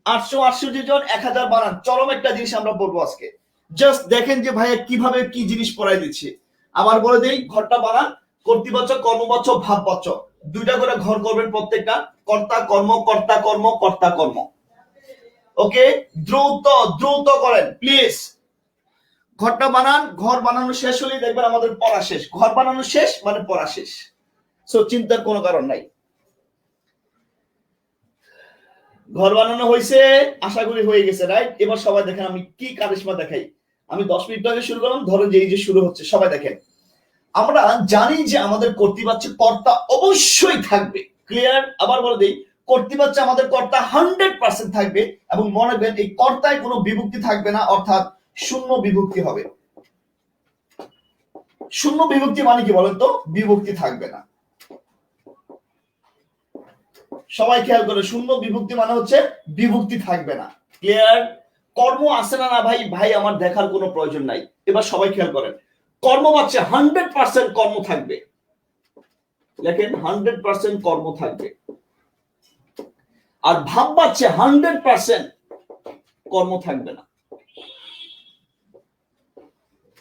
868 জন 1000 বানান। চরম একটা জিনিস আমরা বলবো আজকে। জাস্ট দেখেন যে ভাইয়া কিভাবে কি জিনিস পড়াই দিচ্ছে। আবার বলে দেই, ঘরটা বানান কর্তৃবাচ্য, কর্মবাচ্য, ভাববাচ্য, দুইটা করে ঘর করবেন প্রত্যেকটা। কর্তা কর্ম, কর্তা কর্ম, কর্তা কর্ম। ওকে, দ্রুত দ্রুত করেন প্লিজ। ঘরটা বানান, ঘর বানানো শেষ হলেই দেখবেন আমাদের পড়া শেষ। ঘর বানানো শেষ মানে পড়া শেষ। সো চিন্তার কোনো কারণ নাই। ঘর বানানো হয়েছে, আশা করি হয়ে গেছে, রাইট? এবার সবাই দেখেন আমি কি কারিশমা দেখাই। আমি 10 মিনিট আগে শুরু করলাম, ধরেন যে এই যে শুরু হচ্ছে, সবাই দেখেন। আমরা জানি যে আমাদের কর্তৃবাচ্য কর্তা অবশ্যই থাকবে। ক্লিয়ার? আবার বলে দেই, কর্তৃবাচ্য আমাদের কর্তা 100% থাকবে, এবং মনে রাখবেন এই কর্তায় কোনো বিভক্তি থাকবে না, অর্থাৎ শূন্য বিভক্তি হবে। শূন্য বিভক্তি মানে কি বলেন তো? বিভক্তি থাকবে না। সবাই খেয়াল করে, শূন্য বিভক্তি মানে হচ্ছে বিভক্তি থাকবে না। ক্লিয়ার? কর্ম আছে না না ভাই? ভাই আমার দেখার কোনো প্রয়োজন নাই। এবার সবাই খেয়াল করেন, কর্ম বাচ্চা 100% কর্ম থাকবে। দেখেন 100% কর্ম থাকবে। আর ভাব বাচ্চা 100% কর্ম থাকবে না।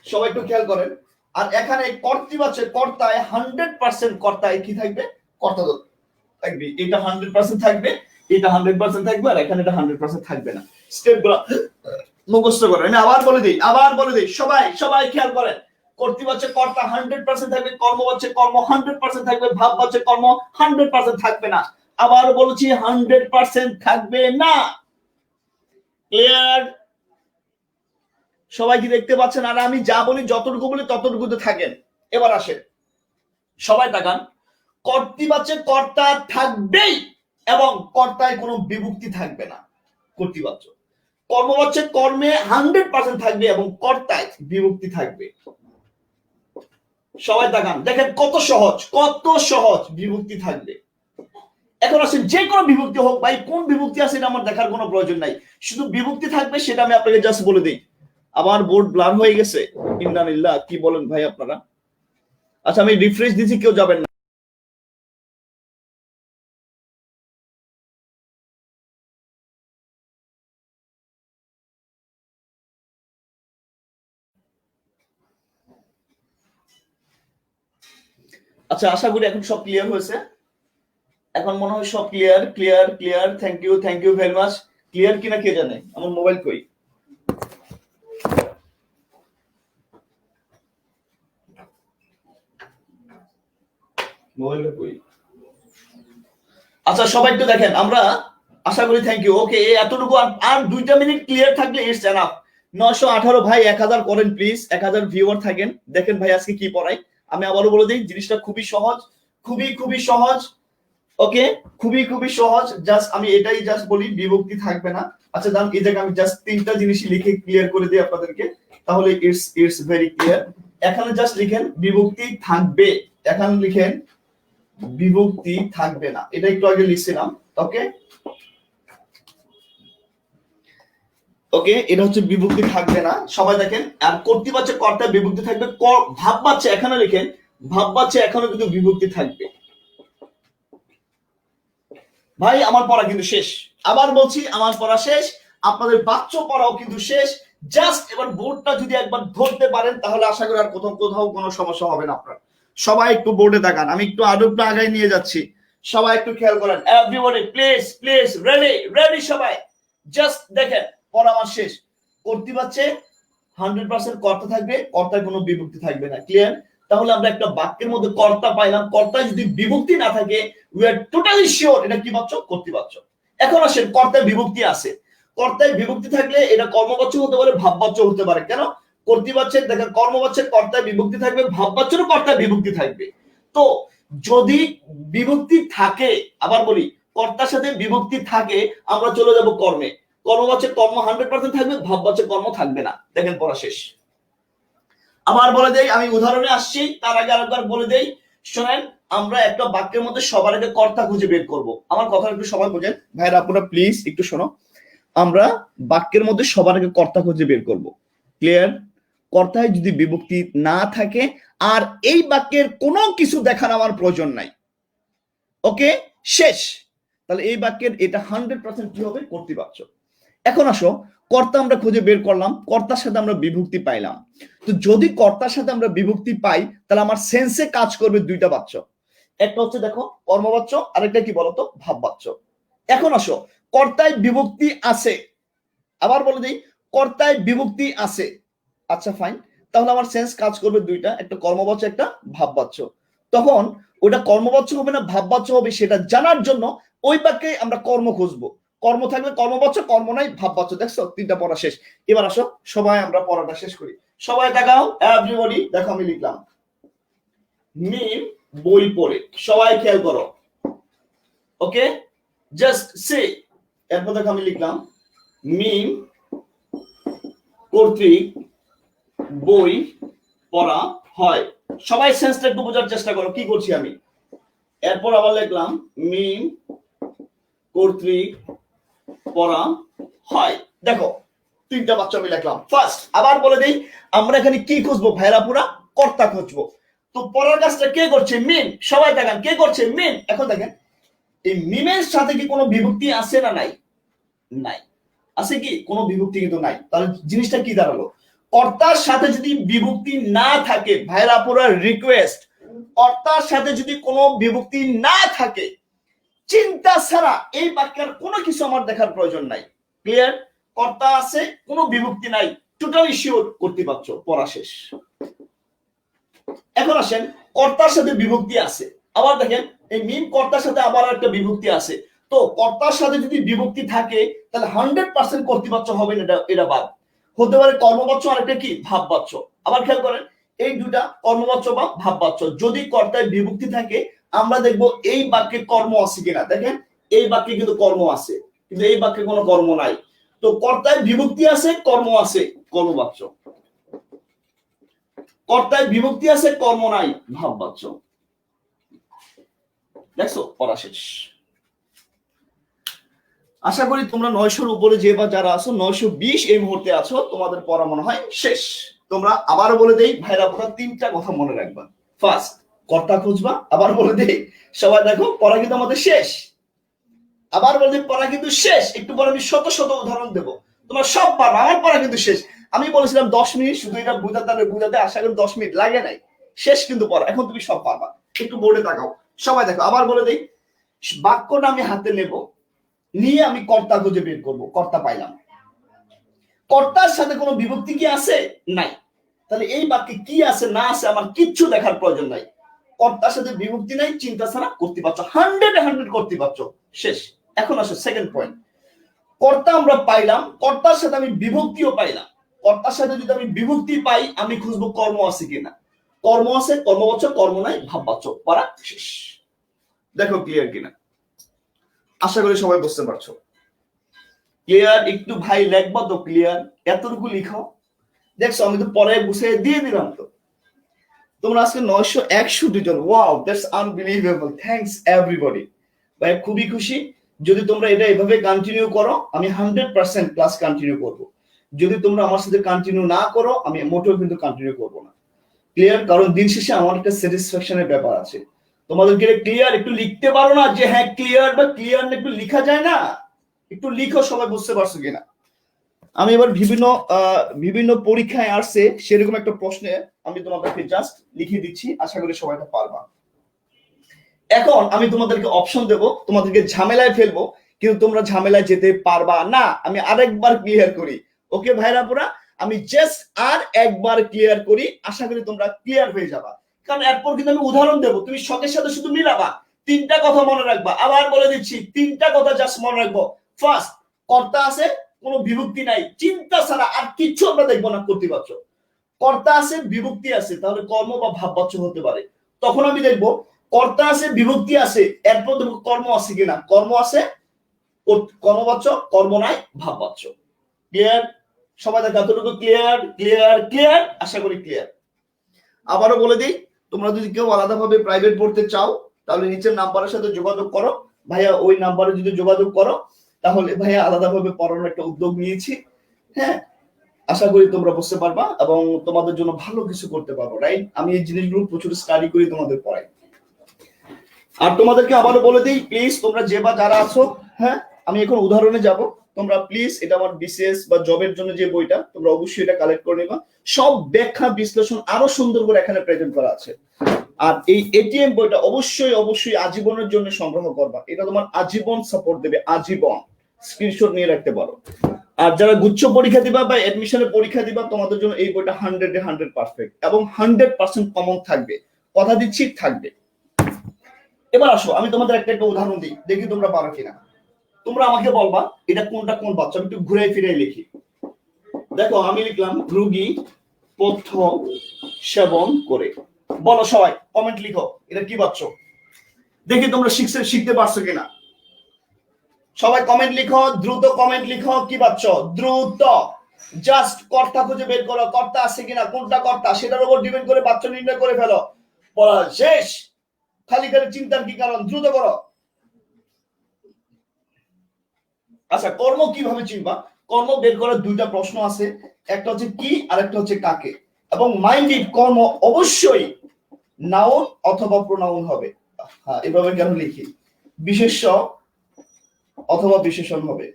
সবাই একটু খেয়াল করেন। আর এখানে কর্তৃবাচ্য কর্তায় 100% কর্তায় কি থাকবে? কর্তা থাকবে। এটা 100% থাকবে, এটা 100% থাকবে, আর এখানে এটা 100% থাকবে না। স্টেপগুলো মুখস্থ করেন। আমি আবার বলে দিই, আবার বলে দিই, সবাই সবাই খেয়াল করেন। কর্তৃবাচ্য কর্তা 100% থাকবে, কর্মবাচ্য কর্ম 100% থাকবে, ভাববাচ্য কর্ম 100% থাকবে না। আবার বলছি 100% থাকবে না। ক্লিয়ার? সবাই কি দেখতে পাচ্ছেন? আর আমি যা বলি, যতটুকু বলি ততটুকুতে থাকেন। এবার আসেন, সবাই তাকান। কর্তৃবাচ্যে কর্তা থাকবেই, এবং কর্তায় কোনো বিভক্তি থাকবে না। কর্তৃবাচ্য কর্মবাচ্যে কর্মে 100% থাকবে, এবং কর্তায় বিভক্তি থাকবে। সবাই তাকান, দেখেন কত সহজ, কত সহজ। বিভক্তি থাকবে। এখন আসেন, যে কোনো বিভক্তি হোক ভাই, কোন বিভক্তি আছে এটা আমার দেখার কোনো প্রয়োজন নাই, শুধু বিভক্তি থাকবে, সেটা আমি আপনাকে জাস্ট বলে দিই। আমার বোর্ড ব্লার হয়ে গেছে, ইন্নালিল্লাহ, কি বলেন ভাই আপনারা? আচ্ছা আমি রিফ্রেশ দিচ্ছি, কেউ যাবেন না। আচ্ছা, আশা করি এখন সব ক্লিয়ার হয়েছে। এখন মনে হয় সব clear clear clear. Thank you very much. Clear কিনা কে জানে? আমার মোবাইল কই? মোবাইলটা কই? আচ্ছা, সবাই একটু দেখেন, আমরা আশা করি থ্যাংক ইউ। ওকে, এতটুকু আর 2টা মিনিট ক্লিয়ার থাকলে ইটস এনাফ। 918 ভাই 1000 করেন প্লিজ, 1000 ভিউয়ার থাকেন। দেখেন ভাই আজকে কি পড়াই। আমি আবারও বলে দিই, জিনিসটা খুবই সহজ, খুবই সহজ। ওকে, খুবই সহজ। জাস্ট আমি এটাই জাস্ট বলি, বিভক্তি থাকবে না। আচ্ছা দাম, এই জায়গায় আমি জাস্ট 3টা জিনিসই লিখে ক্লিয়ার করে দিই আপনাদেরকে, তাহলে ইটস ভেরি ক্লিয়ার। এখানে জাস্ট লিখেন বিভক্তি থাকবে, এখানে লিখেন বিভক্তি থাকবে না, এটা একটু আগে লিখছিলাম। ওকে ওকে, এটা হচ্ছে বিভক্তি থাকবে না। সবাই দেখেন, আর কর্তৃবাচক কর্তা বিভক্তি থাকবে। ভাববাচ্চা এখানে লিখেন, ভাববাচ্চা এখনো কিন্তু বিভক্তি থাকবে। ভাই আমার পড়া কিন্তু শেষ, আবার বলছি আমার পড়া শেষ, আপনাদের বাচ্চ পড়াও কিন্তু শেষ। জাস্ট এবার বোর্ডটা যদি একবার ধরতে পারেন তাহলে আশা করি আর কোথাও কোনো সমস্যা হবে না আপনার। সবাই একটু বোর্ডে তাকান, আমি একটু আরো একটু আগায় নিয়ে যাচ্ছি, সবাই একটু খেয়াল করেন। এভরিবডি প্লিজ রেডি সবাই। জাস্ট দেখেন পড়া আমার শেষ। কর্তৃপক্ষে 100% কর্তা থাকবে, কর্তার কোনো বিভক্তি থাকবে না। ক্লিয়ার? তাহলে আমরা একটা বাক্যের মধ্যে কর্তা পাইলাম, কর্তায় যদি বিভক্তি না থাকে উই আর টোটালি শিওর এটা কি বাচ্য? কর্তৃবাচ্য। এখন আসেন কর্তায় বিভক্তি আছে, কর্তায় বিভক্তি থাকলে এটা কর্মবাচ্য হতে পারে, ভাববাচ্য হতে পারে। কেন? কর্তৃবাচ্যের দেখেন কর্মবাচ্যের কর্তায় বিভক্তি থাকবে, ভাববাচ্যেরও কর্তায় বিভক্তি থাকবে। তো যদি বিভক্তি থাকে, আবার বলি কর্তার সাথে বিভক্তি থাকে, আমরা চলে যাব কর্মে। কর্মবাচ্যের কর্ম 100% থাকবে, ভাববাচ্যের কর্ম থাকবে না। দেখেন পড়া শেষ। আবার বলে দেই, আমি উদাহরণে আসছি, তার আগে আরেকবার বলে দেই, শোনেন। আমরা একটা বাক্যের মধ্যে সবার আগে কর্তা খুঁজে বের করব। আমার কথা একটু সবাই বোঝেন, ভাইরা আপনারা প্লিজ একটু শোনো। আমরা বাক্যের মধ্যে সবার আগে কর্তা খুঁজে বের করব। ক্লিয়ার? কর্তায় যদি বিভক্তি না থাকে আর এই বাক্যের কোনো কিছু দেখার আমার প্রয়োজন নাই, ওকে শেষ। তাহলে এই বাক্যের এটা 100% কি হবে? কর্তৃবাচ্য। এখন আসো, কর্তা আমরা খুঁজে বের করলাম, কর্তার সাথে আমরা বিভক্তি পাইলাম। তো যদি কর্তার সাথে আমরা বিভক্তি পাই তাহলে আমার সেন্সে কাজ করবে 2টা বাচ্য। একটা হচ্ছে দেখো কর্মবাচ্য, আরেকটা কি বলতো? ভাববাচ্য। এখন আসো, কর্তায় বিভক্তি আছে, আবার বলে দিই কর্তায় বিভক্তি আছে। আচ্ছা ফাইন, তাহলে আমার সেন্স কাজ করবে 2টা, একটা কর্মবাচ্য একটা ভাববাচ্য। তখন ওটা কর্মবাচ্য হবে না ভাববাচ্য হবে সেটা জানার জন্য ওই বাক্যে আমরা কর্ম খুঁজবো। কর্ম থাকলে কর্মবাচ্য, কর্ম নাই ভাববাচ্য। দেখছো 3টা পড়া শেষ। এবার আসো সবাই আমরা পড়াটা শেষ করি। সবাই দেখাও, এভরিবডি দেখো আমি লিখলাম মিম বই পড়ে। সবাই খেয়াল করো। ওকে, জাস্ট সে। এরপর দেখো আমি লিখলাম মিম কর্তৃক বই পড়া হয়। সবাই সেন্সটা একটু বোঝার চেষ্টা করো কি করছি আমি। এরপর আবার লিখলাম মিম কর্তৃক পড়া হয়। দেখো 3টা বাচ্চা আমি লিখলাম। ফার্স্ট আবার বলে দেই, আমরা এখানে কি খুঁজবো ভাইরা? পুরা কর্তা খুঁজবো। তো পড়ার কাজটা কে করছে? মিম। সবাই দেখেন কে করছে? মিম। এখন দেখেন এই মিমের সাথে কি কোনো বিভক্তি আছে না নাই? নাই। আছে কি? কোনো বিভক্তি কিন্তু নাই। তাহলে জিনিসটা কি দাঁড়ালো? কর্তার সাথে যদি বিভক্তি না থাকে, ভাইরা পুরা রিকোয়েস্ট, কর্তার সাথে যদি কোনো বিভক্তি না থাকে, চিন্তা ছাড়া এই বাক্যের কোনো কিছু আমার দেখার প্রয়োজন নাই। ক্লিয়ার? কর্তা আছে, কোনো বিভক্তি নাই, টোটালি শিওর কর্তৃপক্ষ। পড়া শেষ। এখন আসেন কর্তার সাথে বিভক্তি আছে, আবার দেখেন এই মিম কর্তার সাথে আবার একটা বিভক্তি আছে। তো কর্তার সাথে যদি বিভক্তি থাকে তাহলে 100% কর্তৃপক্ষ হবে না, এটা বাদ। হতে পারে কর্মবাচ্য আর একটা কি? ভাববাচ্য। আবার খেয়াল করেন এই 2টা কর্মবাচ্য বা ভাববাচ্য। যদি কর্তায় বিভক্তি থাকে আমরা দেখব এই বাক্যে কর্ম আছে কিনা। দেখেন এই বাক্যে কিন্তু কর্ম আছে, কিন্তু এই বাক্যে কোনো কর্ম নাই। তো কর্তায় বিভক্তি আছে, কর্ম আছে, কর্মবাচ্য। কর্তায় বিভক্তি আছে, কর্ম নাই, ভাববাচ্য। দেখছো পড়া শেষ। আশা করি তোমরা 900-র উপরে যে বা যারা আছো 920 এই মুহূর্তে আছো, তোমাদের পড়া মনে হয় শেষ। তোমরা আবার বলে দেই ভাইরা পুরো 3টা কথা মনে রাখবা। ফার্স্ট কর্তা খুঁজবা, আবার বলে দেই সবাই দেখো পড়া কিন্তু আমাদের শেষ। আবার বলে পড়া কিন্তু শেষ। একটু পরে আমি শত উদাহরণ দেব, তোমরা সব পারবা। আমার পড়া কিন্তু শেষ। আমি বলেছিলাম 10 মিনিট শুধু এটা বুঝাতে আশা করি 10 মিনিট লাগে নাই। শেষ কিন্তু পড়া, এখন তুমি সব পারবা। একটু বোর্ডে তাকাও, সবাই দেখো, আবার বলে দেই, বাক্যটা আমি হাতে নেব, নিয়ে আমি কর্তা খুঁজে বের করব। কর্তা পাইলাম, কর্তার সাথে কোনো বিভক্তি কি আছে? নাই। তাহলে এই বাক্যে কি আছে না আছে আমার কিচ্ছু দেখার প্রয়োজন নাই। কর্তার সাথে বিভক্তি নাই, চিন্তা ছাড়া কর্তৃপক্ষ, 100 কর্তৃপক্ষ, শেষ। এখন আসে সেকেন্ড পয়েন্ট, কর্তা আমরা পাইলাম, কর্তার সাথে আমি বিভক্তিও পাইলাম। কর্তার সাথে যদি আমি বিভক্তি পাই, আমি খুঁজবো কর্ম আছে কিনা। কর্ম আছে, কর্মবাচক, কর্ম নাই ভাববাচক, পড়া শেষ। দেখো ক্লিয়ার কিনা, আশা করি সবাই বুঝতে পারছো। ক্লিয়ার? একটু ভাই লেখবা তো ক্লিয়ার, এতটুকু লিখো। দেখছো আমি তো পরে গুছিয়ে দিয়ে দিলাম। তো তোমরা আজকে 961 জন, wow, that's unbelievable, thanks everybody. ভাই খুবই খুশি। যদি তোমরা এটা এভাবে কন্টিনিউ করো, আমি 100% ক্লাস কন্টিনিউ করব। যদি তোমরা আমার সাথে কন্টিনিউ না করো, আমি মোটেও কিন্তু কন্টিনিউ করব না। ক্লিয়ার? কারণ দিন শেষে আমার একটা স্যাটিসফ্যাকশনের ব্যাপার আছে। তোমাদেরকে ক্লিয়ার একটু লিখতে পারো না যে হ্যাঁ ক্লিয়ার বা ক্লিয়ার না, একটু লিখা যায় না? একটু লিখো, সবাই বুঝতে পারছো কিনা। আমি এবার বিভিন্ন পরীক্ষায় আসছে সেরকম একটা প্রশ্নে আমি তোমাদেরকে জাস্ট লিখে দিচ্ছি, আশা করি সবাই এটা পারবা। এখন আমি তোমাদেরকে অপশন দেব, তোমাদেরকে ঝামেলায় ফেলবো, কিন্তু তোমরা ঝামেলায় যেতে পারবা না। আমি আরেকবার ক্লিয়ার করি, ওকে ভাইরা পুরা, আমি জাস্ট আর একবার ক্লিয়ার করি, আশা করি তোমরা ক্লিয়ার হয়ে যাবা। কারণ এরপর কিন্তু আমি উদাহরণ দেবো, তুমি শখের সাথে শুধু মিলাবা। তিনটা কথা মনে রাখবা, আবার বলে দিচ্ছি, তিনটা কথা জাস্ট মনে রাখবো। ফার্স্ট, কর্তা আছে, কোনো বিভক্তি নাই, চিন্তা ছাড়া আর কিচ্ছু আমরা দেখবো না কর্তৃপক্ষ। কর্তা আছে, বিভক্তি আছে, তাহলে কর্ম বা ভাববাচ্য হতে পারে। তখন আমি দেখবো কর্তা আছে, বিভক্তি আছে, এরপর দেখবো কর্ম আছে কিনা। কর্ম আছে, কর্মবাচ্য, কর্ম নাই ভাববাচ্য। ক্লিয়ার? সবাই দেখা এতটুকু ক্লিয়ার? ক্লিয়ার? ক্লিয়ার? আশা করি ক্লিয়ার। আবারও বলে দিই, তোমরা যদি কেউ আলাদাভাবে প্রাইভেট পড়তে চাও, তাহলে নিচের নাম্বারের সাথে যোগাযোগ করো। ভাইয়া ওই নাম্বারে যদি যোগাযোগ করো, তাহলে ভাইয়া আলাদাভাবে পড়ানোর একটা উদ্যোগ নিয়েছি। হ্যাঁ, আশা করি তোমরা বুঝতে পারবা এবং তোমাদের জন্য ভালো কিছু করতে পারবো, রাইট? আমি এই জিনিসগুলো প্রচুর স্টাডি করি, তোমাদের পড়াই। আর তোমাদেরকে আবারও বলে দিই, প্লিজ তোমরা যে বা যারা আছো, হ্যাঁ, আমি এখন উদাহরণে যাব, তোমরা প্লিজ এটা আমার বিসিএস বা জবের জন্য যে বইটা, তোমরা অবশ্যই এটা কালেক্ট করে নিবা। সব ব্যাখ্যা বিশ্লেষণ আরো সুন্দর করে এখানে প্রেজেন্ট করা আছে। আর এই এটিএম বইটা অবশ্যই অবশ্যই আজীবনের জন্য সংগ্রহ করবা, এটা তোমার আজীবন সাপোর্ট দেবে, আজীবন। স্ক্রিনশট নিয়ে রাখতে পারো। আর যারা গুচ্ছ পরীক্ষা দিবা বা এডমিশনের পরীক্ষা দিবা, তোমাদের জন্য এই বইটা 100 পারফেক্ট এবং 100% কমন থাকবে, কথা দিচ্ছি থাকবে। এবার আসো আমি তোমাদের একটা উদাহরণ দিই, দেখি তোমরা পারো কিনা। তোমরা আমাকে বলবা এটা কোনটা কোন বাচ্চা, আমি একটু ঘুরে ফিরে লিখি। দেখো আমি লিখলাম রোগী পথ্য সেবন করে। বলো সবাই, কমেন্ট লিখো, এটা কি বাচ্চা, দেখি তোমরা শিখতে পারছো কিনা। সবাই কমেন্ট লিখো, দ্রুত কমেন্ট লিখো, কি বাচ্চা, দ্রুত। জাস্ট কর্তা খুঁজে বের করো, কর্তা আছে কিনা, কোনটা কর্তা সেটার উপর ডিপেন্ড করে বাচ্চা নির্ণয় করে ফেলো। পড়া শেষ, খালি খালি চিন্তার কি কারণ, দ্রুত করো। আচ্ছা, কর্ম কিভাবে চিনবা? কর্ম বের করার দুইটা প্রশ্ন আছে, একটা হচ্ছে কি আর একটা হচ্ছে কাকে। এবং মাইন্ডেড কর্ম অবশ্যই নাউন অথবা প্রোনাউন হবে। হ্যাঁ, এভাবে কেন লিখি, বিশেষ্য অথবা বিশেষণ হবে।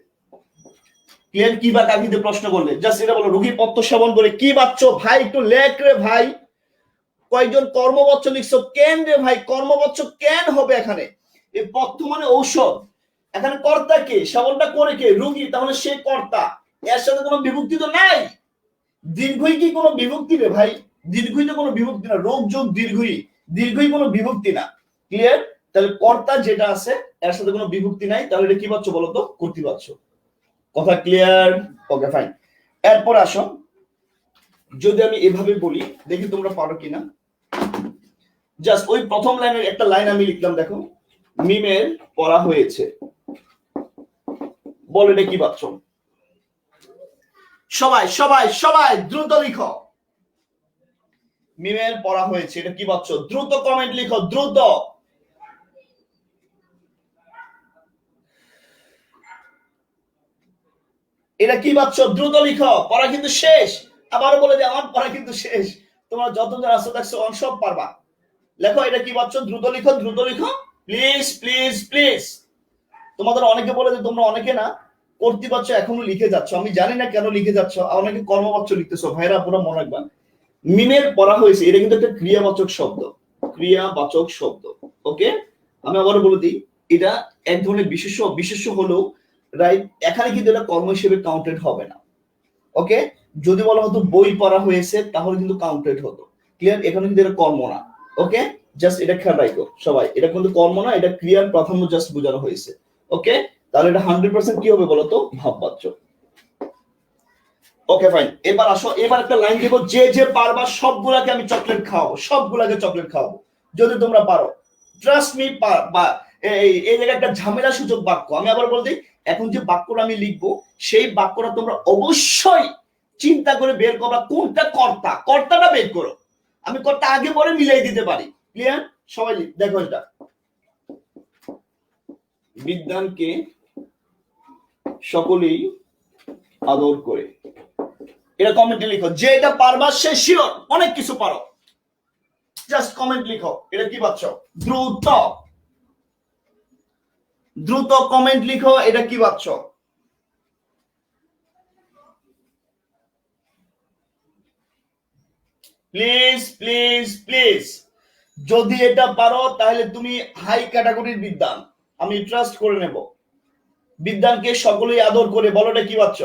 ক্লিয়ার? কি বা কাকিতে প্রশ্ন করলে জাস্ট এটা বলো, রোগী পথ্য সেবন করে কি বাচ্চা। ভাই একটু লেখ রে ভাই, কয়েকজন কর্মবচ্চ লিখছো কেন রে ভাই? কর্মবচ্চ কেন হবে এখানে? এই পথ্য মানে ঔষধ, এখানে কর্তা কে, সেবনটা করে কে, রোগী, তাহলে সে কর্তা, এর সাথে কোনো বিভক্তি তো নাই। দীর্ঘই কি কোনো বিভক্তি রে ভাই? দীর্ঘই তো কোনো বিভক্তি না, রোগ যোগ দীর্ঘই, দীর্ঘই কোনো বিভক্তি না। ক্লিয়ার? তাহলে কর্তা যেটা আছে এর সাথে কোনো বিভক্তি নাই, তাহলে এটা কি বাচ্চ বলতো, কর্তৃবাচ্য। কথা ক্লিয়ার? Okay fine. এরপর আসো, যদি আমি এভাবে বলি, দেখি তোমরা পারো কিনা। জাস্ট ওই প্রথম লাইনের একটা লাইন আমি লিখলাম, দেখো, মিমের পড়া হয়েছে। বল এটা কি বাচ্চ? সবাই সবাই সবাই দ্রুত লিখো, মিমের পড়া হয়েছে, এটা কি বাচ্চ? দ্রুত কমেন্ট লিখো, দ্রুত। এটা কি বাচ্চ? দ্রুত লিখো, পড়া কিন্তু শেষ। আবারও বলে দিই, আমার পড়া কিন্তু শেষ। তোমরা যতজন আসো দেখছো সব পারবা। লেখো এটা কি বাচ্চ, দ্রুত লিখো, দ্রুত লিখো, প্লিজ প্লিজ প্লিজ। তোমাদের অনেকে বলে যে তোমরা অনেকে না কর্তৃপক্ষ এখনো লিখে যাচ্ছ, আমি জানি না কেন লিখে যাচ্ছ, অনেকে কর্মবাচ্য লিখতেছো। ভাইরা পুরো মনে রাখবা, মিমের পড়া হয়েছে এটা কিন্তু একটা ক্রিয়াবাচক শব্দ। ক্রিয়াবাচক শব্দ। ওকে, আমি আবারও বলে দিই, এটা এক ধরনের বিশেষ্য হলেও রাইট, এখানে কিন্তু এটা কর্ম হিসেবে কাউন্টেড হবে না। ওকে, যদি বলা হতো বই পড়া হয়েছে তাহলে কিন্তু কাউন্টেড হতো। ক্লিয়ার? এখানে কিন্তু এটা কর্ম না। ওকে, জাস্ট এটা খেয়াল রাখো সবাই, এটা কিন্তু কর্ম না, এটা ক্রিয়ার প্রাধান্য জাস্ট বোঝানো হয়েছে। ওকে, তাহলে এটা 100% কি হবে বলতো? ভাববাচ্য। ওকে ফাইন, এবার আসো, এবার একটা লাইন দেবো, যে যে পারবা সবগুলাকে আমি চকলেট খাওয়াবো, সবগুলাকে চকলেট খাওয়াবো যদি তোমরা পারো। Trust me. এই জায়গায় একটা ঝামেলা সূচক বাক্য, আমি আবার বল দিই, এখন যে বাক্যটা আমি লিখবো সেই বাক্যটা তোমরা অবশ্যই চিন্তা করে বের করবা কোনটা কর্তা, কর্তাটা বের করো। আমি কর্তা আগে পরে মিলাই দিতে পারি। ক্লিয়ার? সবাই দেখো, এটা বিজ্ঞানকে সকলেই আদর করে। এটা কমেন্টে লিখো, যে এটা পারবা সে শিওর অনেক কিছু পারো। জাস্ট কমেন্ট লিখো, এটা কি পাচ্ছ? দ্রুত দ্রুত কমেন্ট লিখো, এটা কি পাচ্ছ? প্লিজ প্লিজ প্লিজ, যদি এটা পারো তাহলে তুমি হাই ক্যাটাগরির বিদ্যান, আমি ট্রাস্ট করে নেব। বিদ্যানকে সকলেই আদর করে, বলো এটা কি পাচ্ছ?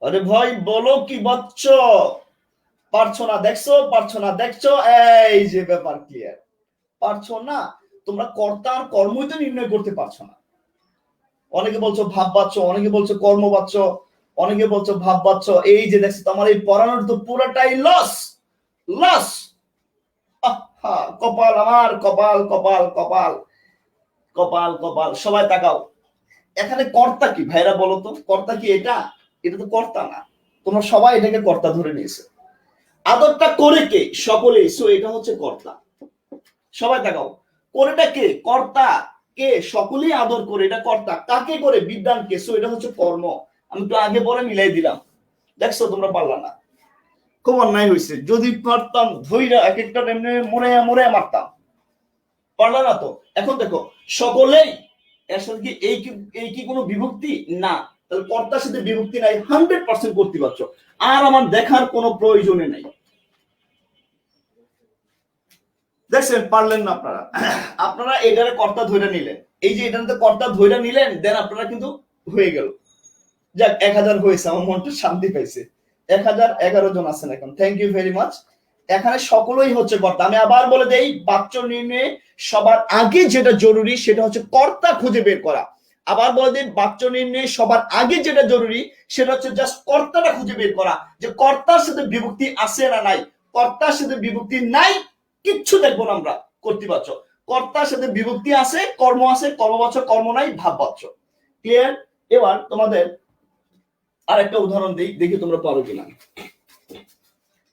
আরে ভাই বলো কি পাচ্ছ? পারছো না দেখছো, পারছো না দেখছো, এই যে ব্যাপার। ক্লিয়ার? পারছো না, তোমরা কর্তা আর কর্মই তো নির্ণয় করতে পারছো না। অনেকে বলছো ভাব পাচ্ছ, অনেকে বলছো কর্ম পাচ্ছ, অনেকে বলছো ভাব পাচ্ছ। এই যে দেখছো তোমার এই পড়ানোর তো পুরোটাই লস, লস। কপাল আমার, কপাল কপাল কপাল কপাল কপাল। সবাই তাকাও, এখানে কর্তা কি ভাইরা বলো তো? কর্তা কি এটা? এটা তো কর্তা না। তোমরা সবাই এটাকে কর্তা ধরে নিয়েছে। আদরটা করে কে? সকলেই। সো এটা হচ্ছে কর্তা। সবাই তাকাও, কোনটা কে? কর্তা। কে? সকলেই আদর করে, এটা কর্তা। কাকে করে? বিদ্যানকে। সো এটা হচ্ছে কর্ম। আমি তো আগে পরে মিলাই দিলাম। দেখছো তোমরা পারলা না, খুব অন্যায় হয়েছে। যদি পারতাম ধৈরা এক একটা এমনি মরে মরে মারতাম, পারলা না তো। এখন দেখো, সকলেই এর সাথে কি এই কি কোনো বিভক্তি? না। তাহলে কর্তার সাথে বিভক্তি নাই, 100% করতে পারছো। আর আমার দেখার কোনো প্রয়োজনে নাই। দেখছেন পারলেন না আপনারা। আপনারা এটারে কর্তা ধৈরা নিলেন, এই যে এটাতে কর্তা ধৈরা নিলেন, দেন আপনারা কিন্তু হয়ে গেল। যাক, 1000 হয়েছে, আমার মনটা শান্তি পাইছে। 1011 জন আছেন এখন, থ্যাংক ইউ ভেরি মাচ। এখানে সকলেই হচ্ছে কর্তা। আমি আবার বলে দেই, বাচ্চ নির্ণয়ে সবার আগে যেটা জরুরি সেটা হচ্ছে কর্তা খুঁজে বের করা। আবার বলে দিন, বাচ্চ নির্ণয়ে সবার আগে যেটা জরুরি সেটা হচ্ছে জাস্ট কর্তাটা খুঁজে বের করা, যে কর্তার সাথে বিভক্তি আছে না নাই। কর্তার সাথে বিভক্তি নাই, কিচ্ছু দেখবো না আমরা। কর্তৃবাচ্য। কর্তার সাথে বিভক্তি আছে, কর্ম আছে, কর্মবাচ্য, কর্ম নাই, ভাববাচ্য। ক্লিয়ার? এবার তোমাদের আর একটা উদাহরণ দিই, দেখি তোমরা পারো কিনা।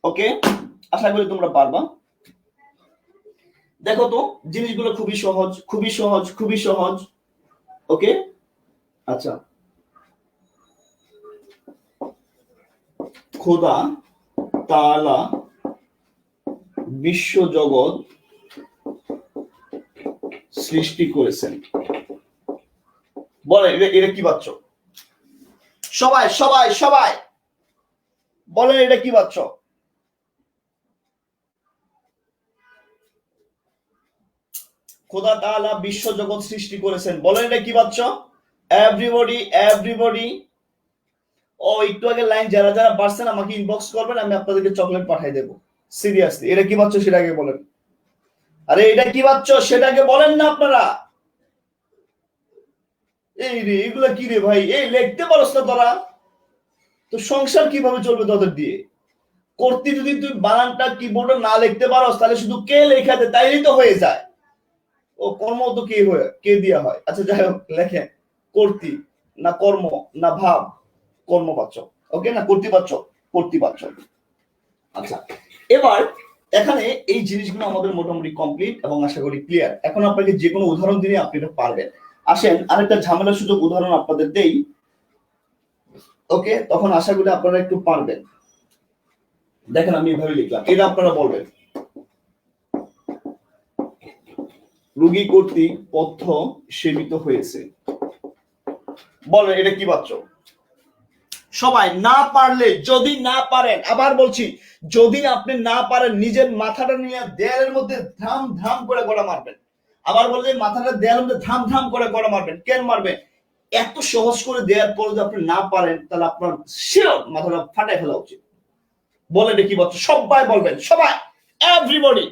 ওকে, আশা করি তোমরা পারবা। দেখো তো, জিনিসগুলো খুবই সহজ, খুবই সহজ, খুবই সহজ। ওকে, আচ্ছা। খোদা তাআলা বিশ্ব জগৎ সৃষ্টি করেছেন। বলে এটা কি পাচ্ছ? সবাই সবাই সবাই বলেন, এটা কি পাচ্ছ? খোদা তাআলা বিশ্ব জগৎ সৃষ্টি করেছেন, বলেন এটা কি পাচ্ছ? Everybody everybody. ও একটু আগে লাইন যারা যারা পারছেন আমাকে ইনবক্স করবেন, আমি আপনাদেরকে চকলেট পাঠিয়ে দেবো। সিরিয়াসলি, এটা কি পাচ্ছ সেটা আগে বলেন। আরে এটা কি পাচ্ছ সেটাকে বলেন না আপনারা। এই রে, এগুলা কি রে ভাই? এই লিখতে পারছ না তোরা? তো সংসার কিভাবে চলবে তোদের দিয়ে? করতে যদি তুই বানানটা কিবোর্ডে না লিখতে পারস, তাহলে শুধু কে লেখা দে, তাইলেই তো হয়ে যায়। ও কর্ম তো কে দিয়া হয়। আচ্ছা যাই হোক, লেখেন কর্তি না কর্ম না ভাব, কর্মবাচক। ওকে, না কর্তৃবাচক, কর্তৃবাচক। আচ্ছা, এবার এখানে এই জিনিসগুলো আমাদের মোটামুটি কমপ্লিট এবং আশা করি ক্লিয়ার। এখন আপনাকে যে কোনো উদাহরণ দিলে আপনি এটা পারবেন। আসেন আরেকটা ঝামেলা সুযোগ উদাহরণ আপনাদের দেই। ওকে, তখন আশা করি আপনারা একটু পারবেন। দেখেন আমি এভাবে লিখলাম, এটা আপনারা বলবেন। রোগী কর্তৃক পথ্য সেবিত হয়েছে। বলেন এটা কি পাচ্ছ? সবাই না পারলে, যদি না পারেন, আবার বলছি, যদি আপনি না পারেন নিজের মাথাটা নিয়ে দেয়ালের মধ্যে ধাম ধাম করে গড়া মারবেন। আবার বলছি মাথাটা দেয়ালের মধ্যে ধাম ধাম করে গড়া মারবেন। কেন মারবেন? এত সহজ করে দেওয়ার পর যদি আপনি না পারেন, তাহলে আপনার শিওর মাথাটা ফাটাই ফেলা উচিত। বলে দেখি বলছো, সবাই বলবেন, সবাই, এভরিবডি।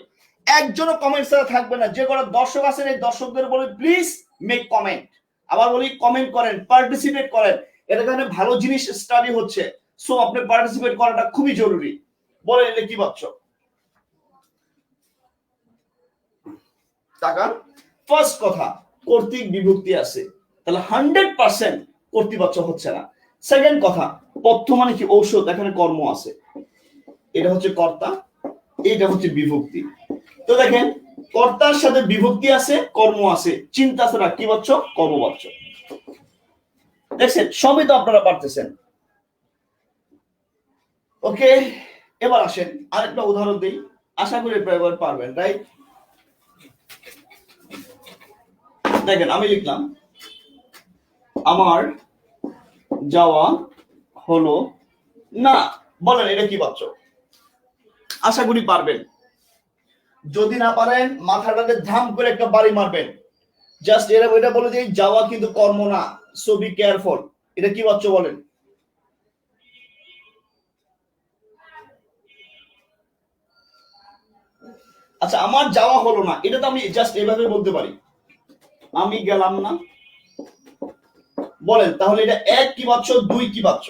একজনও কমেন্ট ছাড়া থাকবে না। যে কটা দর্শক আছেন এই দর্শকদের বলি প্লিজ মেক কমেন্ট। আবার বলি কমেন্ট করেন, পার্টিসিপেট করেন। এটা কারণে ভালো জিনিস স্টাডি হচ্ছে, সো আপনি পার্টিসিপেট করাটা খুবই জরুরি। বলে এলে কি ভাবছো? টাকার ফার্স্ট কথা, কর্তৃক বিভক্তি আছে, তাহলে 100% কর্তৃপক্ষ হচ্ছে না। সেকেন্ড কথা, পথ্য মানে কি? ঔষধ, এখানে কর্ম আছে, এটা হচ্ছে কর্তা, এটা হচ্ছে বিভক্তি। তো দেখেন, কর্তার সাথে বিভক্তি আছে, কর্ম আছে, চিন্তা ছাড়া কি বাচ্চ? কর্মবাচ্য। দেখছেন, সবই তো আপনারা পারতেছেন। ওকে, এবার আসেন আরেকটা উদাহরণ দিই, আশা করি এবার পারবেন, রাইট? দেখেন, আমি লিখলাম আমার যাওয়া হলো না। বলেন এটা কি বাচ্চ? আশা করি পারবেন। যদি না পারেন মাথাটাতে ধাম করে একটা বাড়ি মারবেন। জাস্ট এটা বলে যে যাওয়া কিন্তু কর্ম না, সো বি কেয়ারফুল। এটা কি বাচ্চ বলেন? আচ্ছা, আমার যাওয়া হলো না, এটা তো আমি জাস্ট এভাবে বলতে পারি, আমি গেলাম না। বলেন তাহলে এটা এক কি বাচ্চ, দুই কি বাচ্চ?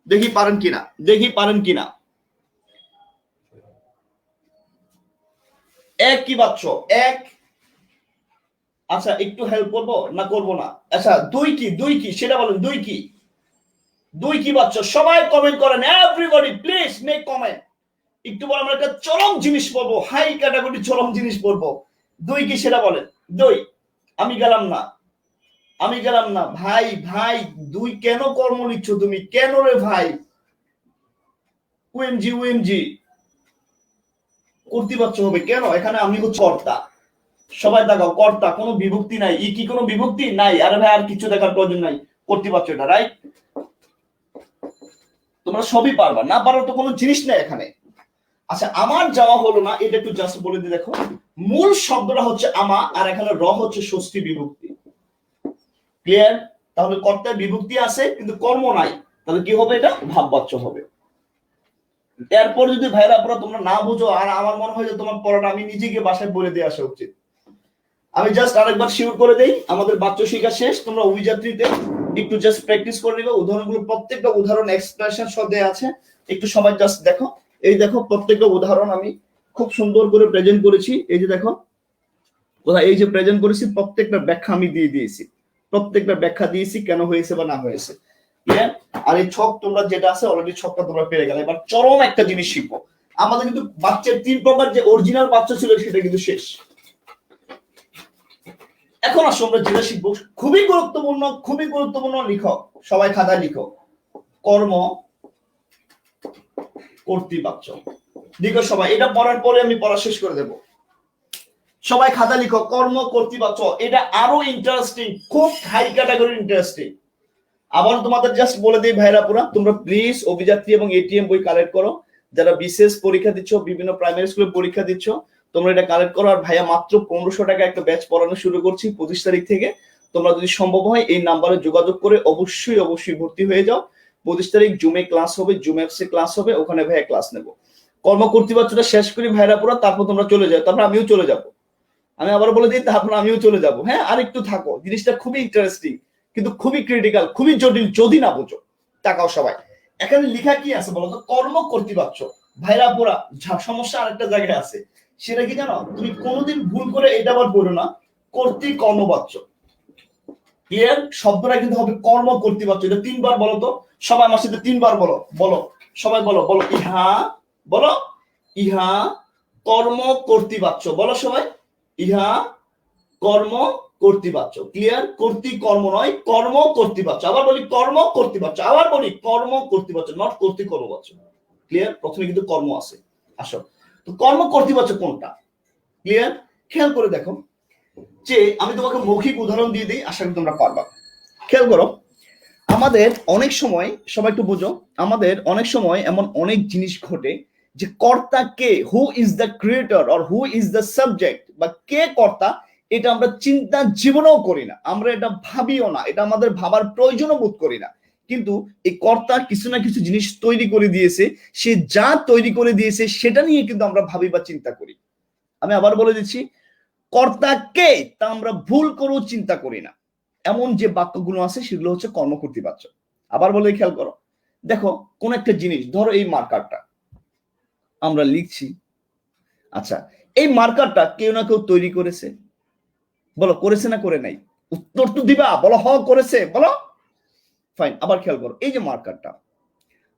দেখি পারেন কিনা, দেখি পারেন কিনা। এক কি বাচ্চ? এক। আচ্ছা, একটু হেল্প করবো না করবো না? আচ্ছা, দুই কি? দুই কি সেটা বলেন, দুই কি? দুই কি বাচ্চ? সবাই কমেন্ট করেন, এভরিবডি প্লিজ মেক কমেন্ট। একটু বড় আমরা একটা চরম জিনিস বলবো, হাই ক্যাটাগরি চরম জিনিস বলবো। দুই কি সেটা বলেন। দুই, আমি গেলাম না, আমি গেলাম না। ভাই ভাই, দুই কেন কর্ম লিখছো তুমি? কেন রে ভাই? ওএমজি ওএমজি, কর্তৃপক্ষ হবে কেন? এখানে আমি হচ্ছে কর্তা। সবাই দেখাও কর্তা, কোনো বিভক্তি নাই। ই কি কোনো বিভক্তি নাই? আরে ভাই আর কিছু দেখার প্রয়োজন নাই, কর্তৃপক্ষ এটা, রাইট? তোমরা সবই পারবা, না পারার তো কোনো জিনিস নাই এখানে। আচ্ছা, আমার যাওয়া হলো না, এটা একটু জাস্ট বলে দিয়ে দেখো। মূল শব্দটা হচ্ছে আমা, আর এখানে র হচ্ছে ষষ্ঠী বিভক্তি। ক্লিয়ার? তাহলে কর্তায় বিভক্তি আছে কিন্তু কর্ম নাই, তাহলে কি হবে? এটা ভাববাচ্য হবে। এরপর যদি ভাইরা পুরো তোমরা না বুঝো, আর আমার মনে হয় যে তোমার পড়াটা আমি নিজে গিয়ে বাসায় বলে দিয়ে আসা উচিত। আমি জাস্ট আরেকবার শিওর করে দেই, আমাদের বাচ্য শিক্ষা শেষ। তোমরা অভিযাত্রীতে একটু জাস্ট প্র্যাকটিস করে নিবে। উদাহরণগুলো, প্রত্যেকটা উদাহরণ এক্সপ্রেশন সহ দেয়া আছে, একটু সময় জাস্ট দেখো। এই দেখো, প্রত্যেকটা উদাহরণ আমি খুব সুন্দর করে প্রেজেন্ট করেছি। এই যে দেখো, কোথায় এই যে প্রেজেন্ট করেছি, প্রত্যেকটা ব্যাখ্যা আমি দিয়ে দিয়েছি, প্রত্যেকটা ব্যাখ্যা দিয়েছি কেন হয়েছে বা না হয়েছে। আর এই ছক তোমরা যেটা আছে অলরেডি ছকটা তোমরা পেরে গেলে। এবার চরম একটা জিনিস শিখবো, আমাদের কিন্তু বাচ্চার 3 প্রকার যে অরিজিনাল বাচ্চা ছিল সেটা কিন্তু শেষ। এখন আসো আমরা যেটা শিখবো, খুবই গুরুত্বপূর্ণ, খুবই গুরুত্বপূর্ণ। লিখো সবাই, খাতায় লিখো, কর্ম কর্তৃপক্ষ। লিখো সবাই, এটা পড়ার পরে আমি পড়া শেষ করে দেব। সবাই খাতা লিখো, কর্ম কর্তৃপক্ষ। এটা আরো ইন্টারেস্টিং, খুব হাই ক্যাটাগরি ইন্টারেস্টিং। আবার তোমাদের জাস্ট বলে দিই ভাইরা পুরা, তোমরা প্লিজ অভিযাত্রী এবং এটিএম বই কালেক্ট করো। যারা বিশেষ পরীক্ষা দিচ্ছ, বিভিন্ন প্রাইমারি স্কুলে পরীক্ষা দিচ্ছ, তোমরা এটা কালেক্ট করো। আর ভাইয়া মাত্র 1500 টাকা একটা ব্যাচ পড়ানো শুরু করছি 25 তারিখ থেকে। তোমরা যদি সম্ভব হয় এই নাম্বারে যোগাযোগ করে অবশ্যই অবশ্যই ভর্তি হয়ে যাও। 25 তারিখ জুমে ক্লাস হবে, জুম অ্যাপসে ক্লাস হবে, ওখানে ভাইয়া ক্লাস নেবো। কর্ম কর্তৃপক্ষটা শেষ করি ভাইরা পুরা, তারপর তোমরা চলে যাও, তারপর আমিও চলে যাবো। আমি আবার বলে দিই, তারপর আমিও চলে যাবো। হ্যাঁ, আর একটু থাকো, জিনিসটা খুবই ইন্টারেস্টিং কিন্তু খুবই ক্রিটিক্যাল, খুবই জটিল যদি না বুঝো। তাকাও সবাই, এখানে লেখা কি আছে বলতো? কর্ম কর্তৃপক্ষ। ভাইরা পুরা সমস্যা আরেকটা জায়গায় আছে, সেটা কি জানো? তুমি কোনোদিন ভুল করে এটা আবার বলো না, কর্তৃ কর্মবাচ্য। ক্লিয়ার? শব্দটা কিন্তু হবে কর্ম কর্তৃপক্ষ। এটা 3 বার বলো তো সবাই, আমার সাথে 3 বার বলো, বলো সবাই, বলো বলো, ইহা, বলো ইহা কর্ম কর্তৃপক্ষ। বলো সবাই, ইহা কর্ম কর্তৃপক্ষ। ক্লিয়ার? কর্তৃ কর্ম নয়, কর্ম কর্তৃপক্ষ। আবার বলি কর্ম কর্তৃপক্ষ, আবার বলি কর্ম কর্তৃপক্ষ, নট কর্তৃ কর্মপক্ষ। ক্লিয়ার? প্রথমে কিন্তু কর্ম আছে। আসো, তো কর্ম কর্তৃপক্ষ কোনটা? ক্লিয়ার? খেয়াল করে দেখো, যে আমি তোমাকে মৌখিক উদাহরণ দিয়ে দিই, আশা করি তোমরা পারবা। খেয়াল করো, আমাদের অনেক সময়, সবাই একটু বুঝো, আমাদের অনেক সময় এমন অনেক জিনিস ঘটে যে কর্তা কে, who is the creator or who is the subject, বা কে কর্তা, এটা আমরা চিন্তা জীবনেও করি না, আমরা এটা ভাবিও না, এটা আমাদের ভাবার প্রয়োজনও বোধ করি না। কিন্তু এই কর্তা কিছু না কিছু জিনিস তৈরি করে দিয়েছে, সে যা তৈরি করে দিয়েছে সেটা নিয়ে কিন্তু আমরা ভাবি বা চিন্তা করি। আমি আবার বলে দিচ্ছি, কর্তা কে তা আমরা ভুল করেও চিন্তা করি না। এমন যে বাক্যগুলো আছে সেগুলো হচ্ছে কর্মকর্তৃবাচ্য। আবার বলে খেয়াল করো, দেখো কোন একটা জিনিস, ধরো এই মার্কারটা আমরা লিখছি, আচ্ছা এই মার্কারটা কেউ না কেউ তৈরি করেছে, বলো করেছে না করে নাই? উত্তর তো দিবা, বলো হ করেছে, বলো। ফাইন, আবার খেয়াল করো, এই যে মার্কারটা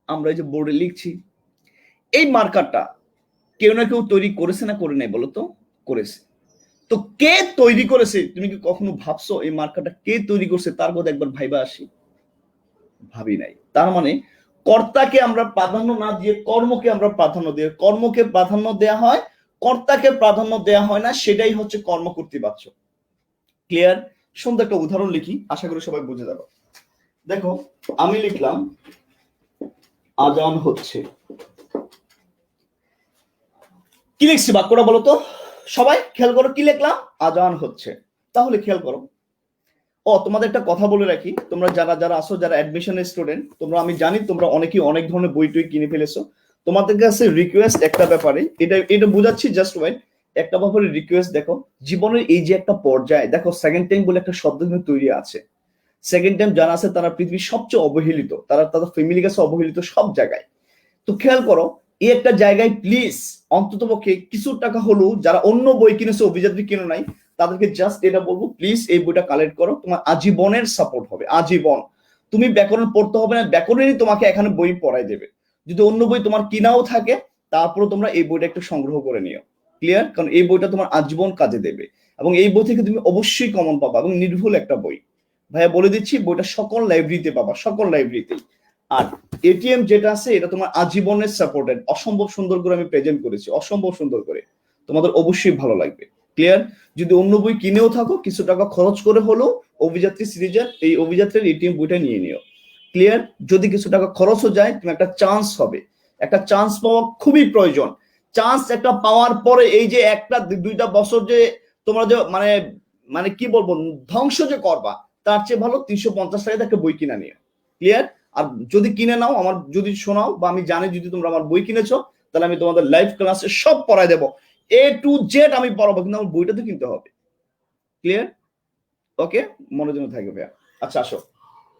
আমরা এই যে বোর্ডে লিখছি, এই মার্কারটা কেউ না কেউ তৈরি করেছে না করে নাই? বলো তো করেছে। তো কে তৈরি করেছে, তুমি কি কখনো ভাবছো এই মার্কারটা কে তৈরি করছে? তার কথা একবার ভাইবা আসি, ভাবি নাই। তার মানে কর্তাকে আমরা প্রাধান্য না দিয়ে কর্মকে আমরা প্রাধান্য দিই, কর্মকে প্রাধান্য দেয়া হয়, কর্তাকে প্রাধান্য দেয়া হয় না, সেটাই হচ্ছে কর্মকর্তৃবাচ্য। ক্লিয়ার? সুন্দর একটা উদাহরণ লিখি, আশা করি সবাই বুঝে যাবে। দেখো আমি লিখলাম আজান হচ্ছে, কি লিখছি বাক্যটা বলো তো সবাই, খেয়াল করো কি লিখলাম, আজান হচ্ছে। তাহলে খেয়াল করো, ও তোমাদের একটা কথা বলে রাখি, তোমরা যারা যারা আসো, যারা অ্যাডমিশনের স্টুডেন্ট, তোমরা, আমি জানি তোমরা অনেকেই অনেক ধরনের বই টই কিনে ফেলেছো, তোমাদের কাছে রিকোয়েস্ট একটা ব্যাপারে, এটা এটা বুঝাচ্ছি, জাস্ট ওয়েট, একটা ব্যাপারে রিকোয়েস্ট। দেখো জীবনের এই যে একটা পর্যায়ে, দেখো সেকেন্ড টাইম বলে একটা শব্দ কিন্তু তৈরি আছে। সেকেন্ড টাইম যারা আছে তারা পৃথিবীর সবচেয়ে অবহেলিত, তারা তাদের ফ্যামিলির কাছে অবহেলিত সব জায়গায়। তো খেয়াল করো, এই একটা জায়গায় প্লিজ অন্তত পক্ষে কিছু টাকা হলেও, যারা অন্য বই কিনেছে অভিযাত্রী কিনে নাই, তাদেরকে জাস্ট এটা বলবো, প্লিজ এই বইটা কালেক্ট করো, তোমার আজীবনের সাপোর্ট হবে, আজীবন। তুমি ব্যাকরণ পড়তে হবে না, ব্যাকরণই তোমাকে এখানে বই পড়াই দেবে। যদি অন্য বই তোমার কিনাও থাকে, তারপরে তোমরা এই বইটা একটু সংগ্রহ করে নিও। ক্লিয়ার? কারণ এই বইটা তোমার আজীবন কাজে দেবে, এবং এই বই থেকে তুমি অবশ্যই কমন পাবা, এবং নির্ভুল একটা বই। ভাইয়া বলে দিচ্ছি, বইটা সকল লাইব্রেরিতে পাবা, সকল লাইব্রেরিতেই। আর এটিএম যেটা আছে, এটা তোমার আজীবনের সাপোর্টেড, অসম্ভব সুন্দর করে আমি প্রেজেন্ট করেছি, অসম্ভব সুন্দর করে, তোমাদের অবশ্যই ভালো লাগবে। ক্লিয়ার? যদি অন্য বই কিনেও থাকো, কিছু টাকা খরচ করে হলেও অভিযাত্রী সিরিজের এই অভিযাত্রীর এটিএম বইটা নিয়ে নিও। ক্লিয়ার? যদি কিছু টাকা খরচও যায়, তুমি একটা চান্স হবে, একটা চান্স পাওয়া খুবই প্রয়োজন। চান্স একটা পাওয়ার পরে এই যে একটা দুইটা বছর যে তোমরা যে মানে মানে কি বলবো ধ্বংস যে করবা, তার চেয়ে ভালো 350 টাকায় একটা বই কিনা নিও। ক্লিয়ার? আর যদি কিনে নাও, আমার যদি শোনাও, বা আমি জানি যদি তোমরা আমার বই কিনেছো, তাহলে আমি তোমাদের লাইভ ক্লাসে সব পড়াই দেবো, এ টু জেড আমি পড়াবো, কিন্তু আমার বইটা তো কিনতে হবে। ক্লিয়ার? ওকে, মনোযোগ থাকবে ভাইয়া। আচ্ছা আসো,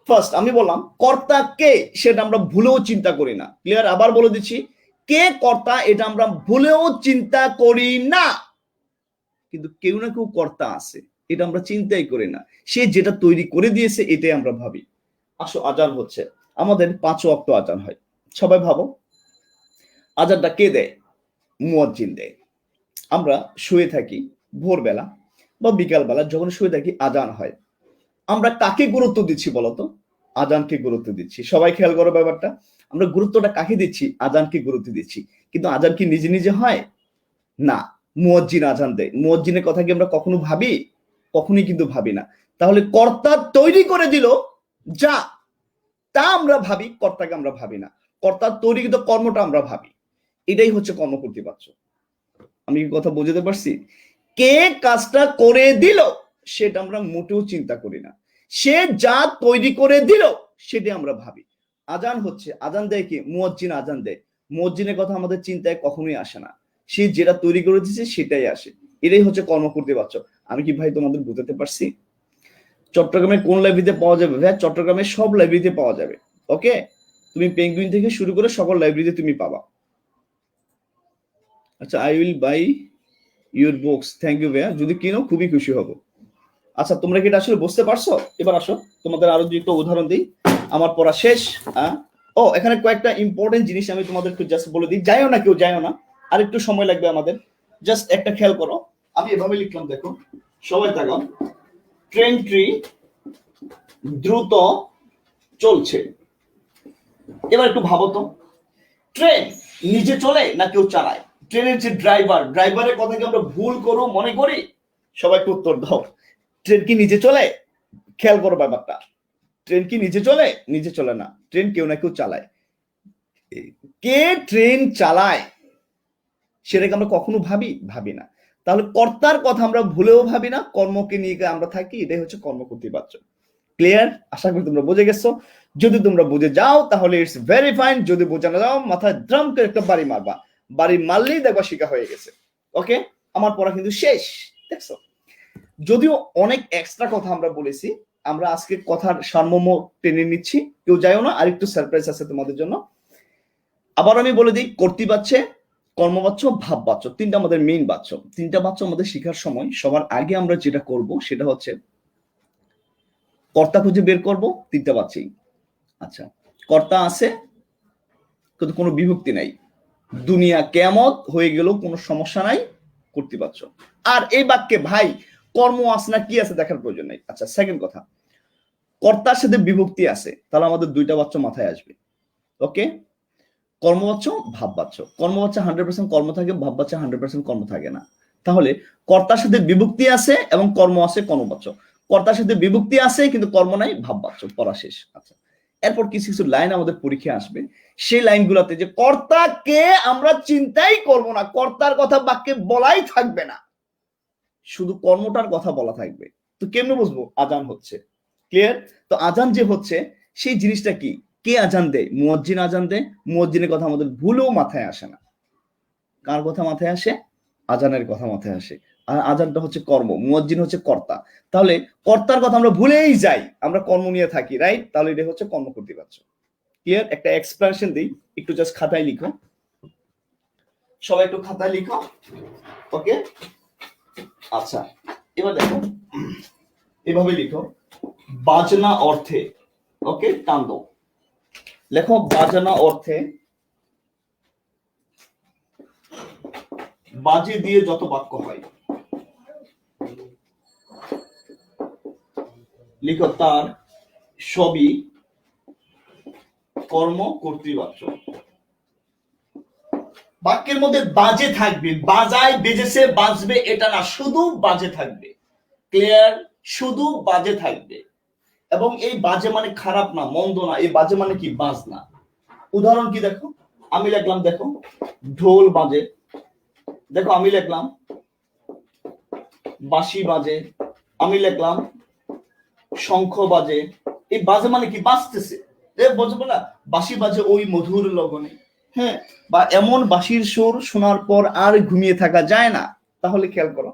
ফার্স্ট আমি বললাম কর্তা কে, সেটা আমরা ভুলেও চিন্তা করি না। ক্লিয়ার? আবার বলে দিচ্ছি, কে কর্তা এটা আমরা ভুলেও চিন্তা করি না, কিন্তু কেউ না কেউ কর্তা আছে, এটা আমরা চিন্তাই করি না, সে যেটা তৈরি করে দিয়েছে এটাই আমরা ভাবি। আসো, আজান হচ্ছে, আমাদের 5 ওয়াক্ত আজান হয়, সবাই ভাবো আজানটা কে দেয়? মুয়াজ্জিন দেয়। আমরা শুয়ে থাকি ভোরবেলা বা বিকালবেলা, যখন শুয়ে থাকি আজান হয়, আমরা কাকে গুরুত্ব দিচ্ছি বলতো? আজানকে গুরুত্ব দিচ্ছি। সবাই খেয়াল করো ব্যাপারটা, আমরা গুরুত্বটা কাকে দিচ্ছি? আজানকে গুরুত্ব দিচ্ছি। কিন্তু আজান কি নিজে নিজে হয়? না, মুয়াজ্জিন আজান দেয়। মুয়াজ্জিনের কথা কি আমরা কখনো ভাবি? কখনোই কিন্তু ভাবি না। তাহলে কর্তা তৈরি করে দিল যা, তা আমরা ভাবি, কর্তাকে আমরা ভাবি না। কর্তার তৈরিকৃত কর্মটা আমরা ভাবি। এটাই হচ্ছে কর্মকর্তৃবাচ্য। আমি কি কথা বুঝতে পারছি? কে কাজটা করে দিল সেটা আমরা মোটেও চিন্তা করি না, সে যা তৈরি করে দিল সেটা আমরা ভাবি। আজান হচ্ছে, আজান দেয় কি? মুয়াজ্জিন আজান দেয়। মুয়াজ্জিনের কথা আমাদের চিন্তায় কখনোই আসে না, সে যেটা তৈরি করে দিচ্ছে সেটাই আসে। এটাই হচ্ছে কর্মকর্তৃবাচ্য। আমি কি ভাই তোমাদের বুঝাতে পারছি? চট্টগ্রামে কোন লাইব্রেরিতে পাওয়া যাবে ভাই? চট্টগ্রামের সব লাইব্রেরিতে পাওয়া যাবে। ওকে, তুমি পেঙ্গুইন থেকে শুরু করে সকল লাইব্রেরিতে তুমি পাবা। আচ্ছা, I will buy your books, thank you ভাইয়া, যদি কিনো খুবই খুশি হব। আচ্ছা, তোমরা কি এটা আসলে বুঝতে পারছো? এবার আসো, তোমাদের আরো দুটো উদাহরণ দিই, আমার পড়া শেষ। ও, এখানে কয়েকটা ইম্পর্টেন্ট জিনিস আমি তোমাদেরকে জাস্ট বলে দিই, যাইও না কেউ, যাইও না, আর একটু সময় লাগবে আমাদের। জাস্ট একটা খেয়াল করো, আমি এভাবে লিখলাম, দেখো সবাই তাকাও, ট্রেনটি দ্রুত চলছে। এবার একটু ভাবো তো, ট্রেন নিজে চলে না কেউ চালায়? ট্রেনের যে ড্রাইভার, ড্রাইভারের কথা কি আমরা ভুল করো মনে করি? সবাই একটু উত্তর দাও। ট্রেন কি নিজে চলে? খেয়াল করো ব্যাপারটা, ট্রেন কি নিচে চলে? নিচে চলে না, ট্রেন কেউ না কেউ চালায়। কে ট্রেন চালায় সেটাকে আমরা কখনো ভাবি না। তাহলে কর্তার কথা আমরা ভুলেও ভাবি না, কর্মকে নিয়ে আমরা থাকি, এটাই হচ্ছে কর্মকর্তৃবাচ্য। ক্লিয়ার? আশা করি তোমরা বুঝে গেছো। যদি তোমরা বুঝে যাও তাহলে ইটস ভেরি ফাইন, যদি বোঝা না যাও মাথায় ড্রাম করে একটা বাড়ি মারবা, বাড়ি মারলেই দেখবা শিখা হয়ে গেছে। ওকে, আমার পড়া কিন্তু শেষ। দেখছো, যদিও অনেক এক্সট্রা কথা আমরা বলেছি, আমরা আজকে কথার সারমর্ম টেনে নিচ্ছি, কেউ যাইও না, আরেকটু সারপ্রাইজ আছে তোমাদের জন্য। আবার আমি বলে দিই, কর্তৃবাচ্যে, কর্মবাচ্য, ভাববাচ্য, তিনটা আমাদের মেইন বাচ্য। তিনটা বাচ্য আমাদের শেখার সময় সবার আগে আমরা যেটা করব সেটা হচ্ছে কর্তা খুঁজে বের করব তিনটা বাচ্চেই। আচ্ছা, কর্তা আছে কিন্তু কোনো বিভক্তি নাই, দুনিয়া কেমত হয়ে গেল কোনো সমস্যা নাই, কর্তৃবাচ্য। আর এই বাক্যে ভাই কর্ম আছে না কি আছে দেখার প্রয়োজন নাই। আচ্ছা, সেকেন্ড কথা, কর্তার সাথে বিভক্তি আছে, তাহলে আমাদের দুইটা বাচ্চ মাথায় আসবে। ওকে, কর্মবাচ্য, ভাববাচ্য। কর্মবাচ্য 100% কর্ম থাকে, ভাববাচ্য 100% কর্ম থাকে না। তাহলে কর্তার সাথে বিভক্তি আছে এবং কর্ম আছে, কর্মবাচ্য। কর্তার সাথে বিভক্তি আছে কিন্তু কর্ম নাই, ভাববাচ্য। পড়া শেষ। আচ্ছা, এরপর কিছু কিছু লাইন আমাদের পরীক্ষায় আসবে, সেই লাইনগুলোতে যে কর্তাকে আমরা চিন্তাই করব না, কর্তার কথা বাক্যে বলাই থাকবে না, শুধু কর্মটার কথা বলা থাকবে। তো কেমনে বুঝবো? আজান হচ্ছে। ক্লিয়ার? তো আজান যে হচ্ছে সেই জিনিসটা কি? কে আজান দেয়? মুয়াজ্জিন আজান দেয়। মুয়াজ্জিনের কথা আমাদের ভুলেও মাথায় আসে না। কার কথা মাথায় আসে? আজানের কথা মাথায় আসে। আর আজানটা হচ্ছে কর্ম, মুয়াজ্জিন হচ্ছে কর্তা। তাহলে কর্তার কথা আমরা ভুলেই যাই, আমরা কর্ম নিয়ে থাকি, রাইট? তাহলে এটা হচ্ছে কর্ম কর্তৃবাচ্য। ক্লিয়ার? একটা এক্সপ্লেনেশন দিই, একটু জাস্ট খাতায় লিখো, সবাই একটু খাতায় লিখো। ওকে, আচ্ছা, এবার দেখো, এভাবে লিখো, বাজনা অর্থে। ওকে, টান দাও, লেখো বাজনা অর্থে, বাজে দিয়ে যত বাক্য হয় লিখো তার সবই কর্ম কর্তৃবাচ্য। বাক্যের মধ্যে বাজে থাকবে, বাজায়, বেজেছে, বাজবে, এটা না, শুধু বাজে থাকবে। ক্লিয়ার? শুধু বাজে থাকবে। এবং এই বাজে মানে খারাপ না, মন্দ না, এই বাজে মানে কি? বাজ না। উদাহরণ কি দেখো, আমি লিখলাম, দেখো ঢোল বাজে, দেখো আমি লিখলাম বাঁশি বাজে, আমি লিখলাম শঙ্খ বাজে। এই বাজে মানে কি? বাজতেছে। বুঝবো না, বাঁশি বাজে ওই মধুর লগনে, হ্যাঁ, বা এমন বাঁশির সুর শোনার পর আর ঘুমিয়ে থাকা যায় না। তাহলে খেয়াল করো,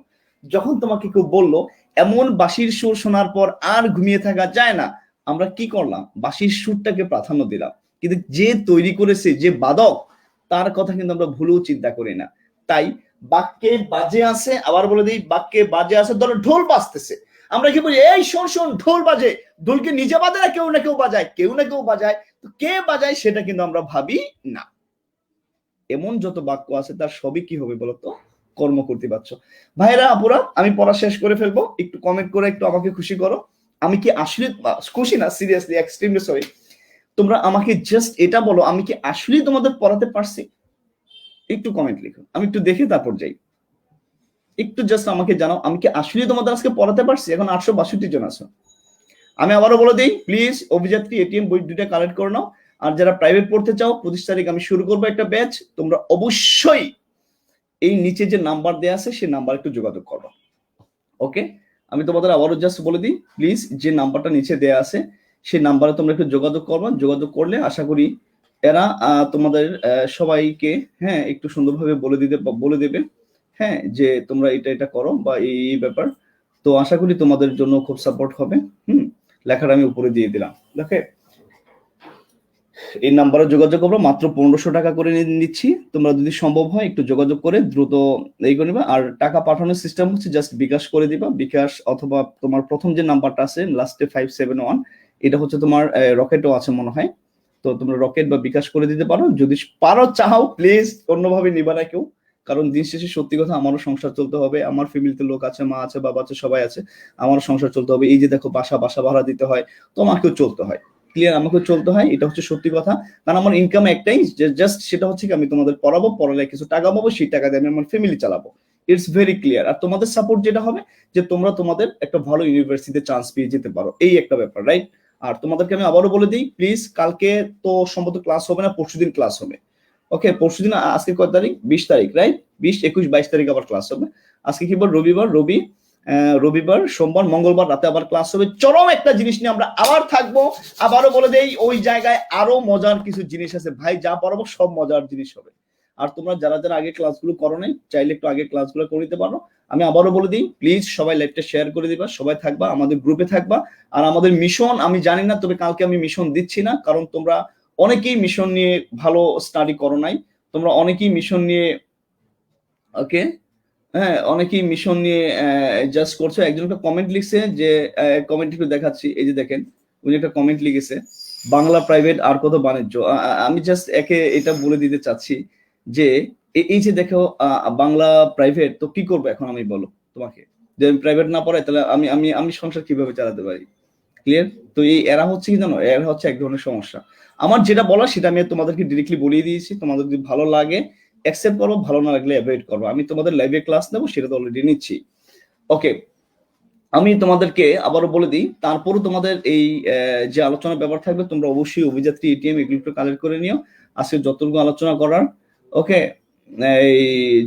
যখন তোমাকে কেউ বললো এমন বাঁশির সুর শোনার পর আর ঘুমিয়ে থাকা যায় না, আমরা কি করলাম? বাঁশির সুরটাকে প্রাধান্য দিলাম, কিন্তু যে তৈরি করেছে, যে বাদক, তার কথা কিন্তু আমরা ভুলেও চিন্তা করি না। তাই বাক্যে বাজে আছে, আবার বলে দিই, বাক্যে বাজে আছে, ধরো ঢোল বাজতেছে, আমরা কি বলি? এই শোন শোন, ঢোল বাজে। ঢোলকে নিজে বাজে না কেউ না কেউ বাজায়? কেউ না কেউ বাজায়। তো কে বাজায় সেটা কিন্তু আমরা ভাবি না। এমন যত বাক্য আছে তার সবই কি হবে বলতো? কর্ম কর্তৃবাচ্য। ভাইরা আপুরা, আমি পড়া শেষ করে ফেলবো, একটু কমেন্ট করে একটু আমাকে খুশি করো। আমি কি আসলে খুশি না, সিরিয়াসলি এক্সট্রিমলি সরি, তোমরা আমাকে জাস্ট এটা বলো, আমি কি আসলে তোমাদের পড়াতে পারছি? একটু কমেন্ট লিখো, আমি একটু দেখে তারপর যাই। একটু জাস্ট আমাকে জানাও, আমি কি আসলে তোমাদের আজকে পড়াতে পারছি? এখন 862 জন আছো। আমি আবারও বলে দিই, প্লিজ অভিযাত্রী এটিএম বই দুইটা কালেক্ট করে নাও। আর যারা প্রাইভেট পড়তে চাও, 25 তারিখ আমি শুরু করবো একটা ব্যাচ, তোমরা অবশ্যই এই নিচে যে নাম্বার দেয়া আছে সেই নাম্বার একটু যোগাযোগ করো। ওকে, আমি তোমাদের আবারও জাস্ট বলে দিই, প্লিজ যে নাম্বারটা নিচে দেয়া আছে সেই নাম্বারে তোমরা একটু যোগাযোগ করবে। যোগাযোগ করলে আশা করি এরা তোমাদের সবাইকে, হ্যাঁ, একটু সুন্দরভাবে বলে দেবে, হ্যাঁ, যে তোমরা এটা এটা করো বা এই ব্যাপার। তো আশা করি তোমাদের জন্য খুব সাপোর্ট হবে। লেখাটা আমি উপরে দিয়ে দিলাম, দেখে এই নাম্বারে যোগাযোগ করবো, মাত্র 1500 টাকা করে নিচ্ছি। তোমরা যদি সম্ভব হয় একটু যোগাযোগ করে দ্রুত এই করে নিবা। আর টাকা পাঠানোর সিস্টেম হচ্ছে জাস্ট বিকাশ করে দিবা, বিকাশ অথবা তোমার প্রথম যে নাম্বারটা আছে লাস্টে 571, এটা হচ্ছে তোমার রকেটও আছে মনে হয়, তো তোমরা রকেট বা বিকাশ করে দিতে পারো। যদি পারো, চাও, প্লিজ অন্যভাবে নিবা না কেউ, কারণ দিন শেষে সত্যি কথা, আমারও সংসার চলতে হবে, আমার ফ্যামিলিতে লোক আছে, মা আছে, বাবা আছে, সবাই আছে, আমারও সংসার চলতে হবে। এই যে দেখো বাসা ভাড়া দিতে হয়, তোমাকেও চলতে হয়। ক্লিয়ার? আমাকে চলতে হয়, এটা হচ্ছে সত্যি কথা। কারণ আমার ইনকাম একটাই, জাস্ট সেটা হচ্ছে কি, আমি তোমাদের পড়াবো, পড়ালে কিছু টাকা পাবো, সেই টাকা দিয়ে আমি আমার ফ্যামিলি চালাবো। It's very clear. আর তোমাদের সাপোর্ট যেটা হবে, যে তোমরা তোমাদের একটা ভালো ইউনিভার্সিটিতে চান্স পেয়ে যেতে পারো, এই একটা ব্যাপার, রাইট? আর তোমাদেরকে আমি আবারও বলে দিই, প্লিজ কালকে তো সম্ভবত ক্লাস হবে না, পরশুদিন ক্লাস হবে। ওকে, পরশুদিন, আজকে কয় তারিখ? 20 তারিখ, রাইট? 20, 21, 22 তারিখ আবার ক্লাস হবে। আজকে কি বার? রবিবার। রবিবার, সোমবার, মঙ্গলবার রাতে আবার ক্লাস হবে। চরম একটা জিনিস নিয়ে আমরা আবার থাকবো। আবারও বলে দেই, ওই জায়গায় আরো মজার কিছু জিনিস আছে ভাই, যা পড়াবো সব মজার জিনিস হবে। আর তোমরা যারা যারা আগে ক্লাসগুলো করো নাই, চাইলে একটু আগে ক্লাসগুলো করে নিতে পারো। আমি আবারও বলে দিই, প্লিজ সবাই লাইভটা শেয়ার করে দিবা, সবাই থাকবা, আমাদের গ্রুপে থাকবা। আর আমাদের মিশন আমি জানি না, তবে কালকে আমি মিশন দিচ্ছি না, কারণ তোমরা অনেকেই মিশন নিয়ে ভালো স্টাডি করো নাই। তোমরা অনেকেই মিশন নিয়ে, ওকে, হ্যাঁ, অনেকেই মিশন নিয়ে জাস্ট করছো। একজন একটা কমেন্ট লিখছে, যে কমেন্ট একটু দেখাচ্ছি, এই যে দেখেন, উনি একটা কমেন্ট লিখেছে, বাংলা প্রাইভেট আর কত বাণিজ্য। আমি জাস্ট একে এটা বলে দিতে চাচ্ছি যে এই যে দেখো, বাংলা প্রাইভেট তো কি করবো এখন আমি, বলো তোমাকে, যে আমি প্রাইভেট না পড়াই তাহলে আমি আমি আমি সংসার কিভাবে চালাতে পারি? ক্লিয়ার? তো এই এরা হচ্ছে কি জানো, এরা হচ্ছে এক ধরনের সমস্যা। আমার যেটা বলা সেটা আমি তোমাদেরকে ডিরেক্টলি বলিয়ে দিয়েছি। তোমাদের যদি ভালো লাগে অ্যাকসেপ্ট করো, ভালো না লাগলে অ্যাভয়েড করো। আমি তোমাদের লাইভে ক্লাস নেবো, সেটা তো অলরেডি নিচ্ছি। ওকে, আমি তোমাদেরকে আবারও বলে দিই, তারপরও তোমাদের এই যে আলোচনার ব্যাপার থাকবে, তোমরা অবশ্যই অভিযাত্রী, এটিএম এগুলো একটু কালেক্ট করে নিও। আজকে যতটুকু আলোচনা করার, ওকে, এই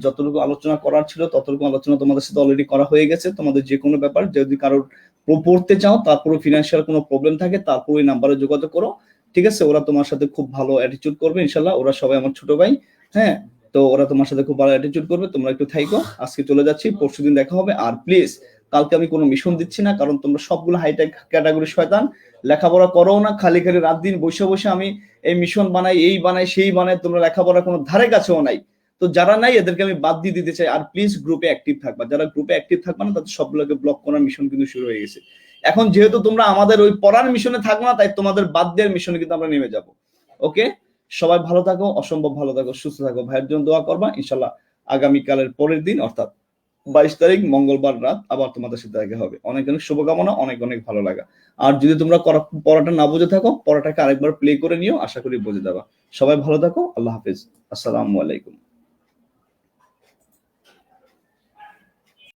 যতটুকু আলোচনা করার ছিল ততটুকু আলোচনা তোমাদের সাথে অলরেডি করা হয়ে গেছে। তোমাদের যে কোনো ব্যাপার যদি কারোর পড়তে চাও, তারপরে ফিনান্সিয়াল কোনো প্রবলেম থাকে, তারপর ওই নাম্বারে যোগাযোগ করো, ঠিক আছে? ওরা তোমার সাথে খুব ভালো অ্যাটিটিউড করবে ইনশাল্লাহ। ওরা সবাই আমার ছোট ভাই, হ্যাঁ। তো ওরা তোমার সাথে খুব ভালো অ্যাটিটিউড করবে, তোমরা একটু থাইকো। আজকে চলে যাচ্ছি, পরশুদিন দেখা হবে। আর প্লিজ কালকে আমি কোনো মিশন দিচ্ছি না, কারণ তোমরা সবগুলো হাইটেক ক্যাটাগরি শয়তান, লেখাপড়া করো না, খালি খালি রাত দিন বসে বসে আমি এই মিশন বানাই, এই বানাই, সেই বানাই, তোমরা লেখাপড়া কোনো ধারে কাছেও নাই। তো যারা নাই এদেরকে আমি বাদ দিয়ে দিতে চাই। আর প্লিজ গ্রুপে অ্যাক্টিভ থাকবা, যারা গ্রুপে অ্যাক্টিভ থাকবা না তাদের সবগুলোকে ব্লক করার মিশন কিন্তু শুরু হয়ে গেছে। এখন যেহেতু তোমরা আমাদের ওই পড়ার মিশনে থাকো না, তাই তোমাদের বাদ দেওয়ার মিশনে কিন্তু আমরা নেমে যাব। ওকে, সবাই ভালো থাকো, অসম্ভব ভালো থাকো, সুস্থ থাকো, ভাইয়ের জন্য দোয়া করবা। ইনশাল্লাহ আগামীকালের পরের দিন, অর্থাৎ 22 তারিখ মঙ্গলবার রাত আবার তোমাদের সাথে দেখা হবে। অনেক অনেক শুভকামনা, অনেক অনেক ভালো লাগা। আর যদি তোমরা পড়াটা না বুঝে থাকো, পড়াটাকে আরেকবার প্লে করে নিও, আশা করি বুঝে যাবা। সবাই ভালো থাকো, আল্লাহ হাফেজ, আসসালামু আলাইকুম।